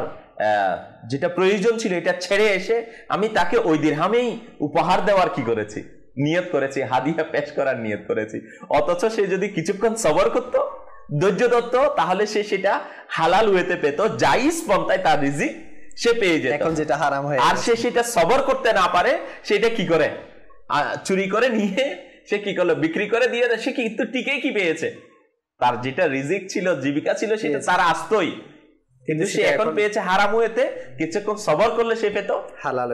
যেটা প্রয়োজন ছিল এটা ছেড়ে এসে আমি তাকে ওই দিরহামেই উপহার দেওয়ার কি করেছি, নিয়ত করেছি, হাদিয়া পেশ করার নিয়ত করেছি। অথচ সে যদি কিছুক্ষণ সবর করত, ধৈর্য ধরত, তাহলে সে সেটা হালাল ওয়েতে পেত, জায়েজ পন্থায় তার রিজিক সে পেয়ে যেত। এখন যেটা হারাম হয়ে আর সে সেটা সবর করতে না পারে, সেটা কি করে চুরি করে নিয়ে সে কি করলো, বিক্রি করে দিয়ে সে কিন্তু টিকেই কি পেয়েছে, তার যেটা রিজিক ছিল, জীবিকা ছিল, সেটা তার আসতই, কিন্তু সে এখন পেয়েছে হারাম ওয়েতে। কিছুক্ষণ সবর করলে সে পেত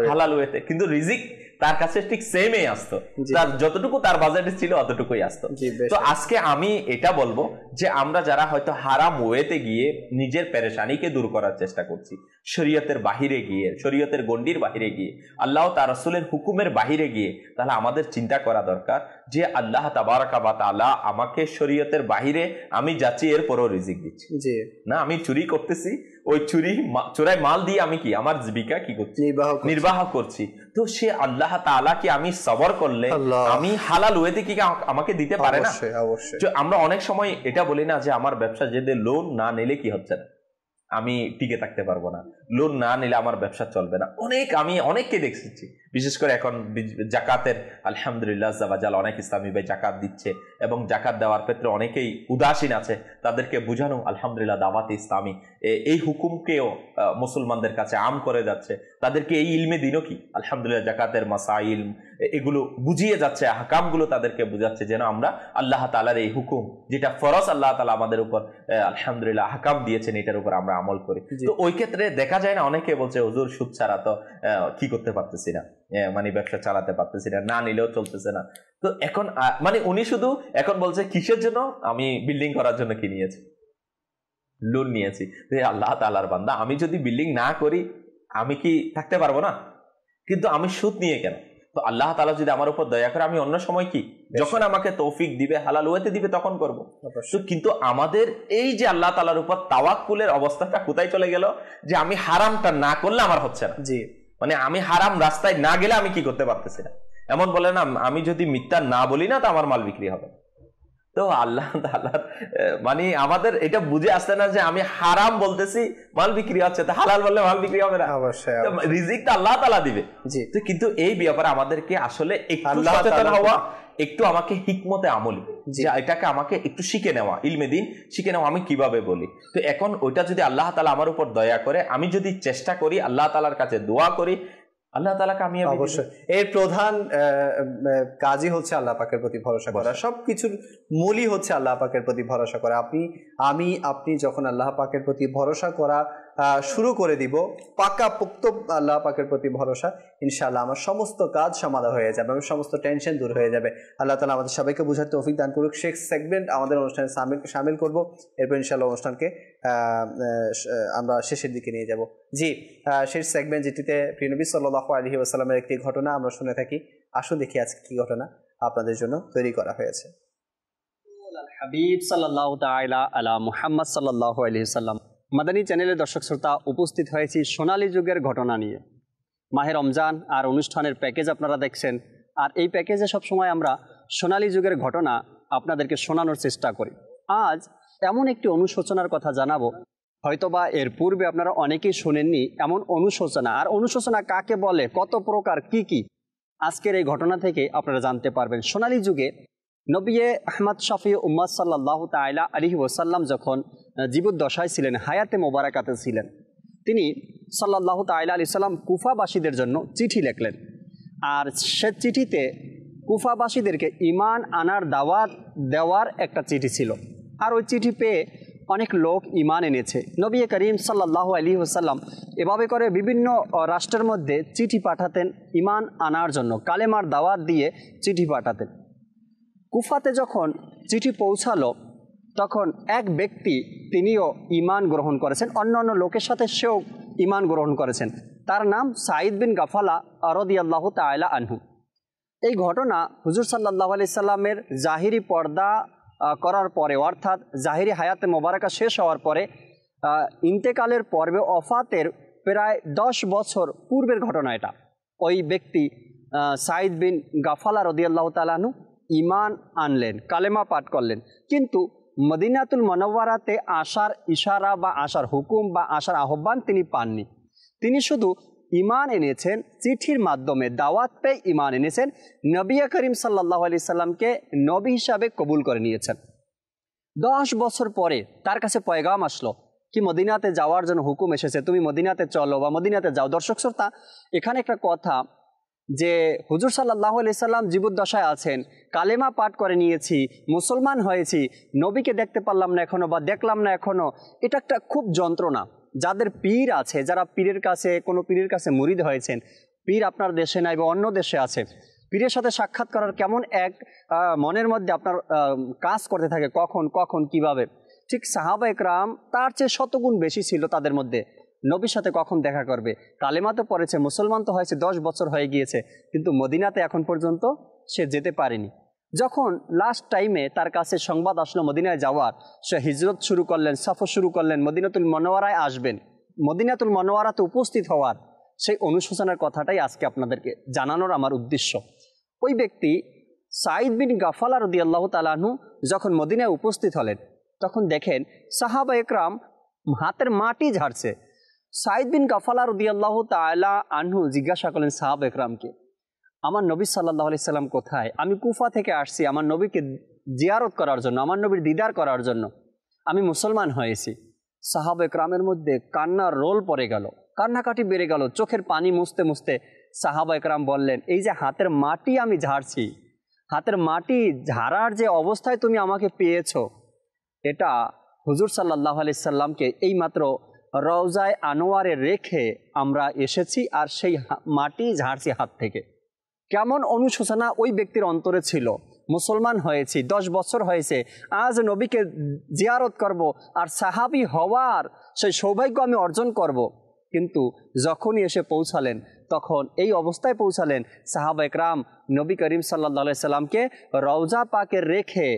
হালাল ওয়েতে, কিন্তু রিজিক তার কাছে ঠিক সেমই আসতো, তার যতটুকু তার বাজেটে ছিল অতটুকুই আসতো। তো আজকে আমি এটা বলবো যে আমরা যারা হয়তো হারাম ওয়েতে গিয়ে নিজের পেরেশানিকে দূর করার চেষ্টা করছি, শরীয়তের বাহিরে গিয়ে, শরীয়তের গণ্ডির বাহিরে গিয়ে, আল্লাহ তার রাসূলের হুকুমের বাহিরে গিয়ে, তাহলে আমাদের চিন্তা করা দরকার যে আল্লাহ তাবারাকা ওয়া তাআলা আমাকে শরীয়তের বাহিরে আমি যাচ্ছি, এরপরও রিজিক দিচ্ছি না, আমি চুরি করতেছি, ওই চোরাই মাল দিয়ে আমি কি আমার জীবিকা কি করছি, নির্বাহ করছি। তো সে আল্লাহ তাআলা কি আমি সবর করলে আমি হালাল ওয়েতে কি আমাকে দিতে পারে না? আমরা অনেক সময় এটা বলি না যে আমার ব্যবসা যদি লোন না নিলে কি হচ্ছে না, আমি টিকে থাকতে পারবো না, লোন না নিলে আমার ব্যবসা চলবে না। আমি অনেককে দেখছি, বিশেষ করে এখন জাকাতের আলহামদুলিল্লাহ জাল অনেক ইসলামী ভাই জাকাত দিচ্ছে, এবং জাকাত দেওয়ার ক্ষেত্রে অনেকেই উদাসীন আছে, তাদেরকে বুঝানো আলহামদুলিল্লাহ দাওয়াতে ইসলামী এই হুকুমকেও মুসলমানদের কাছে আম করে যাচ্ছে, তাদেরকে এই ইলমে দিনও কি আলহামদুলিল্লাহ জাকাতের মাসাইল এগুলো বুঝিয়ে যাচ্ছে, হাকামগুলো তাদেরকে বুঝাচ্ছে, যেন আমরা আল্লাহ তাআলার এই হুকুম যেটা ফরজ আল্লাহ তাআলা আমাদের উপর আলহামদুলিল্লাহ হাকাম দিয়েছেন, এটার উপর আমরা আমল করি। তো ওই ক্ষেত্রে দেখা যায় না, অনেকে বলছে হুজুর সুদ ছাড়া তো কি করতে পারতেছি না, মানে ব্যবসা চালাতে পারতেছি না, না নিলেও চলতেছে না। তো এখন মানে উনি শুধু এখন বলছে কিসের জন্য, আমি বিল্ডিং করার জন্য কি নিয়েছি, লোন নিয়েছি। আল্লাহ তাআলার বান্দা, আমি যদি বিল্ডিং না করি আমি কি থাকতে পারবো না? কিন্তু আমি সুদ নিয়ে কেন? তো আল্লাহ তাআলা যদি আমার উপর দয়া করে, আমি অন্য সময় কি, যখন আমাকে তৌফিক দিবে, হালাল ওয়েতে দিবে, তখন করব। তো কিন্তু আমাদের এই যে আল্লাহ তাআলার উপর তাওয়াক্কুলের অবস্থাটা কোথায় চলে গেল, যে আমি হারামটা না করলে আমার হচ্ছে না, মানে আমি হারাম রাস্তায় না গেলে আমি কি করতে পারতেছি না। এমন বলে না, আমি যদি মিথ্যা না বলি না তো আমার মাল বিক্রি হবে। তো আল্লাহ তাআলার মানে আমাদের এটা বুঝে আসছে না যে আমি হারাম বলতেছি, মাল বিক্রি হচ্ছে, তো হালাল বললে মাল বিক্রি হবে না, অবশ্যই রিজিকটা আল্লাহ তাআলা দিবে। তো কিন্তু এই ব্যাপারে আমাদেরকে আসলে একটু সচেতন হওয়া, একটু আমাকে হিকমতে আমলি, যে এটাকে আমাকে একটু শিখে নেওয়া, ইলমে দিন শিখে নেওয়া, আমি কিভাবে বলি। তো এখন ওইটা যদি আল্লাহ তাআলা আমার উপর দয়া করে, আমি যদি চেষ্টা করি, আল্লাহ তাআলার কাছে দোয়া করি, আল্লাহ তাআলা কামিয়াবি দিবেন। অবশ্যই এর প্রধান কাজই হচ্ছে আল্লাহ পাকের প্রতি ভরসা করা, সবকিছুর মূলই হচ্ছে আল্লাহ পাকের প্রতি ভরসা করা। আপনি যখন আল্লাহ পাকের প্রতি ভরসা করা শুরু করে দিব, পাকাপোক্ত আল্লাহ পাকের প্রতি ভরসা, ইনশাআল্লাহ আমার সমস্ত কাজ সমাধা হয়ে যাবে, আমার সমস্ত টেনশন দূর হয়ে যাবে। আল্লাহ তাআলা আমাদের সবাইকে বুঝার তৌফিক দান করুক। শেষ সেগমেন্ট আমাদের অনুষ্ঠানে শামিল করব, এরপর ইনশাআল্লাহ অনুষ্ঠানকে আমরা শেষের দিকে নিয়ে যাব। জি, শেষ সেগমেন্ট যেটিতে প্রিয় নবী সাল্লাল্লাহু আলাইহি ওয়াসাল্লামের একটি ঘটনা আমরা শুনে থাকি। আসুন দেখি আজকে কি ঘটনা আপনাদের জন্য তৈরি করা হয়েছে। হাবিব সাল্লাল্লাহু তাআলা আলা মুহাম্মদ সাল্লাল্লাহু আলাইহি ওয়াসাল্লাম মাদানী চ্যানেলের দর্শক শ্রোতা, উপস্থিত হয়েছি সোনালী যুগের ঘটনা নিয়ে। মাহে রমজান আর অনুষ্ঠানের প্যাকেজ আপনারা দেখছেন, আর এই প্যাকেজে সবসময় আমরা সোনালী যুগের ঘটনা আপনাদেরকে শোনানোর চেষ্টা করি। আজ এমন একটি অনুশোচনার কথা জানাবো, হয়তোবা এর পূর্বে আপনারা অনেকেই শোনেননি এমন অনুশোচনা। আর অনুশোচনা কাকে বলে, কত প্রকার, কি আজকের এই ঘটনা থেকে আপনারা জানতে পারবেন। সোনালী যুগে নবী আহমদ শফি উম্মত সাল্লাল্লাহু তাআলা আলাইহি ওয়াসাল্লাম যখন জীবদ্দশায় ছিলেন, হায়াতে মোবারাকাতে ছিলেন, তিনি সাল্লাল্লাহু তাআলা আলাইহি সাল্লাম কুফাবাসীদের জন্য চিঠি লিখলেন। আর সে চিঠিতে কুফাবাসীদেরকে ঈমান আনার দাওয়াত দেওয়ার একটা চিঠি ছিল। আর ওই চিঠি পেয়ে অনেক লোক ঈমান এনেছে। নবী করিম সাল্লাল্লাহু আলাইহি ওয়াসাল্লাম এভাবে করে বিভিন্ন রাষ্ট্রের মধ্যে চিঠি পাঠাতেন ঈমান আনার জন্য, কালেমার দাওয়াত দিয়ে চিঠি পাঠাতেন। কুফাতে যখন চিঠি পৌঁছালো, তখন এক ব্যক্তি তিনিও ঈমান গ্রহণ করেছেন, অন্য লোকের সাথে সেও ঈমান গ্রহণ করেছেন। তার নাম সাঈদ বিন গাফালা রাদিয়াল্লাহু তাআলা আনহু। এই ঘটনা হুজুর সাল্লাল্লাহু আলাইহি সাল্লামের জাহিরি পর্দা করার পরে, অর্থাৎ জাহিরি হায়াতে মোবারকা শেষ হওয়ার পরে ইন্তেকালের পর্বে ওফাতের প্রায় 10 বছর পূর্বের ঘটনা এটা। ওই ব্যক্তি সাইদ বিন গাফালা রাদিয়াল্লাহু তাআলা আনহু ঈমান আনলেন, কালেমা পাঠ করলেন, কিন্তু মদিনাতুল মুনাওয়ারাতে আসার ইশারা বা আসার হুকুম বা আসার আহ্বান তিনি পাননি। তিনি শুধু ঈমান এনেছেন চিঠির মাধ্যমে, দাওয়াত পেয়ে ঈমান এনেছেন, নবী করিম সাল্লাল্লাহু আলাইহি সাল্লামকে নবী হিসাবে কবুল করে নিয়েছেন। 10 বছর পরে তার কাছে পয়গাম আসলো কি মদিনাতে যাওয়ার জন্য হুকুম এসেছে, তুমি মদিনাতে চলো বা মদিনাতে যাও। দর্শক শ্রোতা, এখানে একটা কথা যে হুজুর সাল্লাল্লাহু আলাইহি সাল্লাম জীবদ্দশায় আছেন, কালেমা পাঠ করে নিয়েছি, মুসলমান হয়েছি, নবীকে দেখতে পারলাম না এখনো বা দেখলাম না এখনো, এটা একটা খুব যন্ত্রণা। যাদের পীর আছে, যারা পীরের কাছে, কোনো পীরের কাছে মুরিদ হয়েছেন, পীর আপনার দেশে নাই বা অন্য দেশে আছে, পীরের সাথে সাক্ষাৎ করার কেমন এক মনের মধ্যে আপনার কাজ করতে থাকে, কখন কিভাবে। ঠিক সাহাবা একরাম তার চেয়ে শতগুণ বেশি ছিল তাদের মধ্যে, নবীর সাথে কখন দেখা করবে। কালেমা তো পড়েছে, মুসলমান তো হয়েছে, 10 বছর হয়ে গিয়েছে, কিন্তু মদিনাতে এখন পর্যন্ত সে যেতে পারেনি। যখন লাস্ট টাইমে তার কাছে সংবাদ আসলো মদিনায় যাওয়ার, সে হিজরত শুরু করলেন, সফর শুরু করলেন, মদিনাতুল মুনাওয়ারায় আসবেন, মদিনাতুল মুনাওয়ারাতে উপস্থিত হওয়ার সেই অনুশোচনার কথাটাই আজকে আপনাদেরকে জানানোর আমার উদ্দেশ্য। ওই ব্যক্তি সাইদ বিন গাফালা রাদিয়াল্লাহু তাআলা আনহু যখন মদিনায় উপস্থিত হলেন, তখন দেখেন সাহাবা একরাম হাতের মাটি ঝাড়ছে। সাইদ বিন গাফালা রাদিয়াল্লাহু তাআলা আনহু জিজ্ঞাসা করলেন সাহাবা একরামকে, আমার নবী সাল্লাল্লাহু আলাইহি সাল্লাম কোথায়? আমি কুফা থেকে আসছি আমার নবীকে জিয়ারত করার জন্য, আমার নবীর দিদার করার জন্য, আমি মুসলমান হয়েছি। সাহাবা একরামের মধ্যে কান্নার রোল পড়ে গেল, কান্নাকাটি বেড়ে গেল, চোখের পানি মুছতে মুছতে সাহাবা একরাম বললেন, এই যে হাতের মাটি আমি ঝাড়ছি, হাতের মাটি ঝাড়ার যে অবস্থায় তুমি আমাকে পেয়েছো, এটা হুজুর সাল্লাল্লাহু আলাইহি সাল্লামকে এইমাত্র রওজায়ে আনোয়ারে রেখে আমরা এসেছি, আর সেই মাটি ঝাড়ছি হাত থেকে। কেমন অনুশোচনা ওই ব্যক্তির অন্তরে ছিল। মুসলমান হয়েছি, 10 বছর হয়েছে, আজ নবীকে জিয়ারত করব, আর সাহাবী হওয়ার সেই সৌভাগ্য আমি অর্জন করব। কিন্তু যখনই এসে পৌঁছালেন, তখন এই অবস্থায় পৌঁছালেন, সাহাবা একরাম নবী করিম সাল্লাল্লাহু আলাইহি সাল্লামকে রওজা পাকে রেখে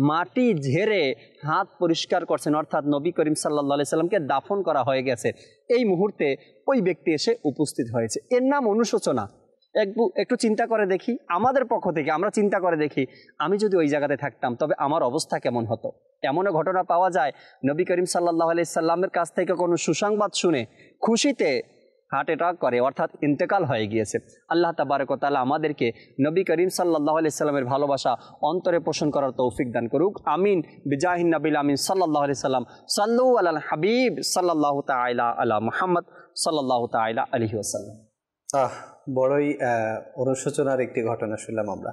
মাটি ঝেড়ে হাত পরিষ্কার করছেন, অর্থাৎ নবী করিম সাল্লাল্লাহু আলাইহি সাল্লামকে দাফন করা হয়ে গেছে। এই মুহূর্তে ওই ব্যক্তি এসে উপস্থিত হয়েছে, এর নাম অনুশোচনা। একটু চিন্তা করে দেখি, আমাদের পক্ষ থেকে আমরা চিন্তা করে দেখি, আমি যদি ওই জায়গাতে থাকতাম তবে আমার অবস্থা কেমন হতো। এমনও ঘটনা পাওয়া যায়, নবী করিম সাল্লাল্লাহু আলাইহি সাল্লামের কাছ থেকে কোনো সুসংবাদ শুনে খুশিতে হার্ট অ্যাটাক করে, অর্থাৎ ইন্তেকাল হয়ে গিয়েছে। আল্লাহ তাবারক ওয়া তাআলা আমাদেরকে নবী করিম সাল্লাল্লাহু আলাইহি সাল্লামের ভালোবাসা অন্তরে পোষণ করার তৌফিক দান করুক, আমিন। বিজাহিন নবিল আমিন সাল্লাল্লাহু আলাইহি সাল্লাম। সাল্লু আলাল হাবিব সাল্লাল্লাহু তাআলা আলা মুহাম্মদ সাল্লাল্লাহু তাআলা আলাইহি ওয়াসাল্লাম। বড়ই অনুশোচনার একটি ঘটনা শুনলাম আমরা।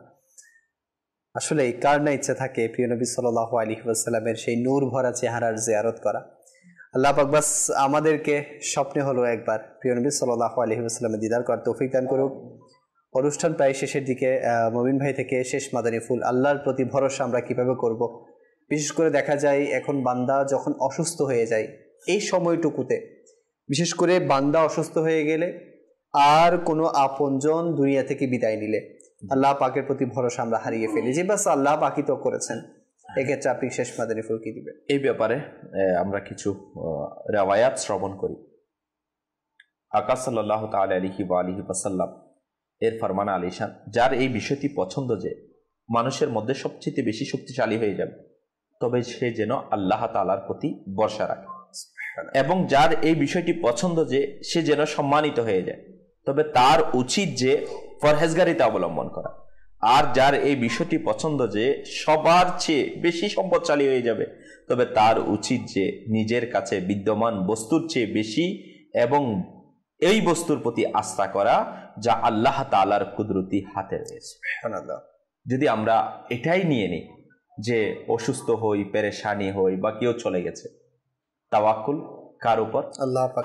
আসলে কার না ইচ্ছা থাকে প্রিয় নবী সাল্লাল্লাহু আলাইহি ওয়াসাল্লামের সেই নূর ভরা চেহারার জিয়ারত করা। আল্লাহ পাক বাস আমাদেরকে স্বপ্নে হলো একবার প্রিয় নবী সাল্লাল্লাহু আলাইহি ওয়াসাল্লামের দিদার করার তৌফিক দান করুক। অনুষ্ঠান প্রায় শেষের দিকে, মমিন ভাই থেকে শেষ মাদানী ফুল, আল্লাহর প্রতি ভরসা আমরা কিভাবে করব। বিশেষ করে দেখা যায় এখন বান্দা যখন অসুস্থ হয়ে যায়, এই সময়টুকুতে বিশেষ করে বান্দা অসুস্থ হয়ে গেলে আর কোনো আপনজন দুনিয়া থেকে বিদায় নিলে আল্লাহ পাকের প্রতি ভরসা আমরা হারিয়ে ফেলি, যে বাস আল্লাহ পাকই তো করেছেন। এক্ষেত্রে আপনি শেষ মাদানী ফুল কি দিবেন? এই ব্যাপারে আমরা কিছু রিওয়ায়াত শ্রবণ করি। আকা সাল্লাল্লাহু তাআলা আলাইহি ওয়া আলিহি ওয়াসাল্লাম এর ফরমান আলিশান, যার এই বিষয়টি পছন্দ যে মানুষের মধ্যে সবচেয়ে বেশি শক্তিশালী হয়ে যাবে, তবে সে যেন আল্লাহ তাআলার প্রতি ভরসা রাখে, এবং যার এই বিষয়টি পছন্দ যে সে যেন সম্মানিত হয়ে যায়, তবে তার উচিত যে পরহেজগারিতা অবলম্বন করা। আর যার এই বিষয়টি পছন্দ যে সবার চেয়ে বেশি সম্পদশালী হয়ে যাবে, তবে তার উচিত যে নিজের কাছে বিদ্যমান বস্তুর চেয়ে বেশি এবং এই বস্তুর প্রতি আস্থা করা যা আল্লাহ তাআলার কুদরতি হাতে রয়েছে। যদি আমরা এটাই নিয়ে নিই যে অসুস্থ হই, পেরেশানি হই বা কেউ চলে গেছে, তাওয়াক্কুল কার উপর?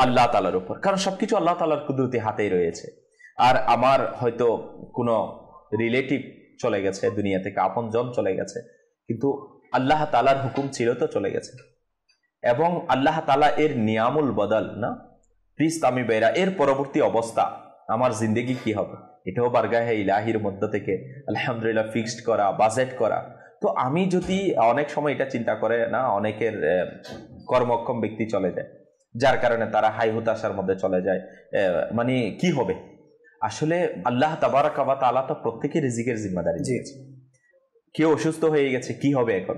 আল্লাহ তাআলার উপর, কারণ সবকিছু আল্লাহ তাআলার কুদরতি হাতেই রয়েছে। আর আমার হয়তো কোনো রিলেটিভ চলে গেছে দুনিয়া থেকে, আপনজন চলে গেছে, কিন্তু আল্লাহ তাআলার হুকুম ছিল তো চলে গেছে, এবং আল্লাহ তাআলা এর নিয়ামুল বদল না প্রিস্তামি বেরা, এর পরবর্তী অবস্থা আমার জিন্দেগি কি হবে, এটাও বারগাহে ইলাহির মধ্য থেকে আলহামদুলিল্লাহ ফিক্সড করা, বাজেট করা। তো আমি যদি অনেক সময় এটা চিন্তা করে না, অনেকের কর্মক্ষম ব্যক্তি চলে যায়, যার কারণে তারা হাই হতাশার মধ্যে চলে যায়, মানে কি হবে। আসলে আল্লাহ তাবারাক ওয়া তাআলা তো প্রত্যেকের রিজিকের জিম্মাদারি দিয়েছে। কেউ অসুস্থ হয়ে গেছে, কি হবে এখন,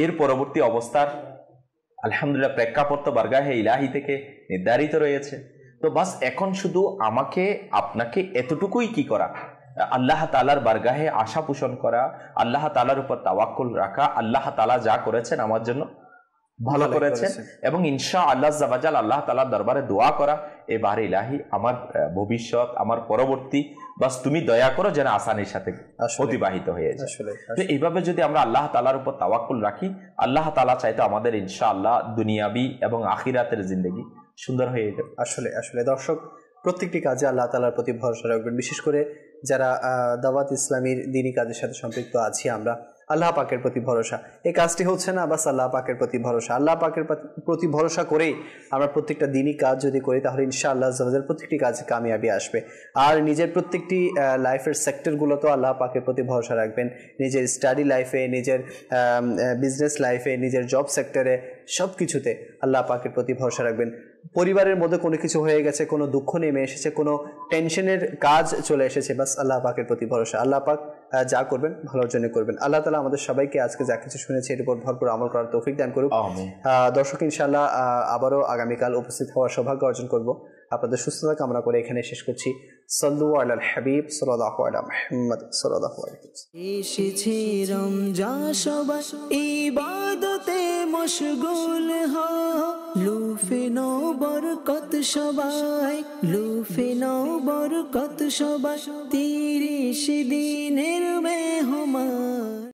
এর পরবর্তী অবস্থার আলহামদুলিল্লাহ প্রেক্ষাপট তো বারগাহে ইলাহি থেকে নির্ধারিত রয়েছে। তো বাস এখন শুধু আমাকে আপনাকে এতটুকুই কি করা, আল্লাহ তাআলার বারগাহে আশা পোষণ করা, আল্লাহ তাআলার উপর তাওয়াক্কুল রাখা, আল্লাহ তাআলা যা করেছেন আমার জন্য ভালো করেছেন, এবং ইনশাআল্লাহ জাবাজাল আল্লাহ তাআলার দরবারে দোয়া করা, এবার ইলাহি আমার ভবিষ্যৎ, আমার পরবর্তী বাস তুমি দয়া করো যেন আসানির সাথে অতিবাহিত হয়ে যায়। তো এইভাবে যদি আমরা আল্লাহ তাআলার উপর তাওয়াক্কুল রাখি, আল্লাহ তাআলা চাইতো আমাদের ইনশাআল্লাহ দুনিয়াবি এবং আখিরাতের জিন্দেগি সুন্দর হয়ে যাবে। আসলে দর্শক, প্রত্যেকটি কাজে আল্লাহ তাআলার প্রতি ভরসা রাখবেন। বিশেষ করে যারা দাওয়াত ইসলামীর দ্বীনি কাজের সাথে সম্পৃক্ত আছি আমরা, আল্লাহ পাকের প্রতি ভরসা, এই কাজটি হচ্ছে না বাস আল্লাহ পাকের প্রতি ভরসা। আল্লাহ পাকের প্রতি ভরসা করেই আমরা প্রত্যেকটা দ্বীনি কাজ যদি করি, তাহলে ইনশাআল্লাহ প্রত্যেকটি কাজে কামিয়াবি আসবে। আর নিজের প্রত্যেকটি লাইফের সেক্টরগুলো তো আল্লাহ পাকের প্রতি ভরসা রাখবেন। নিজের স্টাডি লাইফে, নিজের বিজনেস লাইফে, নিজের জব সেক্টরে, সব কিছুতে আল্লাহ পাকের প্রতি ভরসা রাখবেন। পরিবারের মধ্যে কোনো কিছু হয়ে গেছে, কোনো দুঃখ নেমে এসেছে, কোনো টেনশনের কাজ চলে এসেছে, বাস আল্লাহ পাকের প্রতি ভরসা। আল্লাহ পাক যা করবেন ভালোর জন্য করবেন। আল্লাহ তাআলা আমাদের সবাইকে আজকে যা কিছু শুনেছি এর উপর ভরপুর আমল করার তৌফিক দান করুক। দর্শক, ইনশাআল্লাহ আবারও আগামীকাল উপস্থিত হওয়ার সৌভাগ্য অর্জন করব। আপনাদের সুস্থতা কামনা করে এখানে শেষ করছি। সাল্লু আলাল হাবিব সাল্লাল্লাহু আলা মুহাম্মদ সাল্লাল্লাহু আলাইহি ওয়াসাল্লাম। এসেছে রমজান, সবাই ইবাদতে মশগুল হও, লুফে নাও বরকত সবাই, লুফে নাও বরকত সবাই, 30 দিনের মেহমান।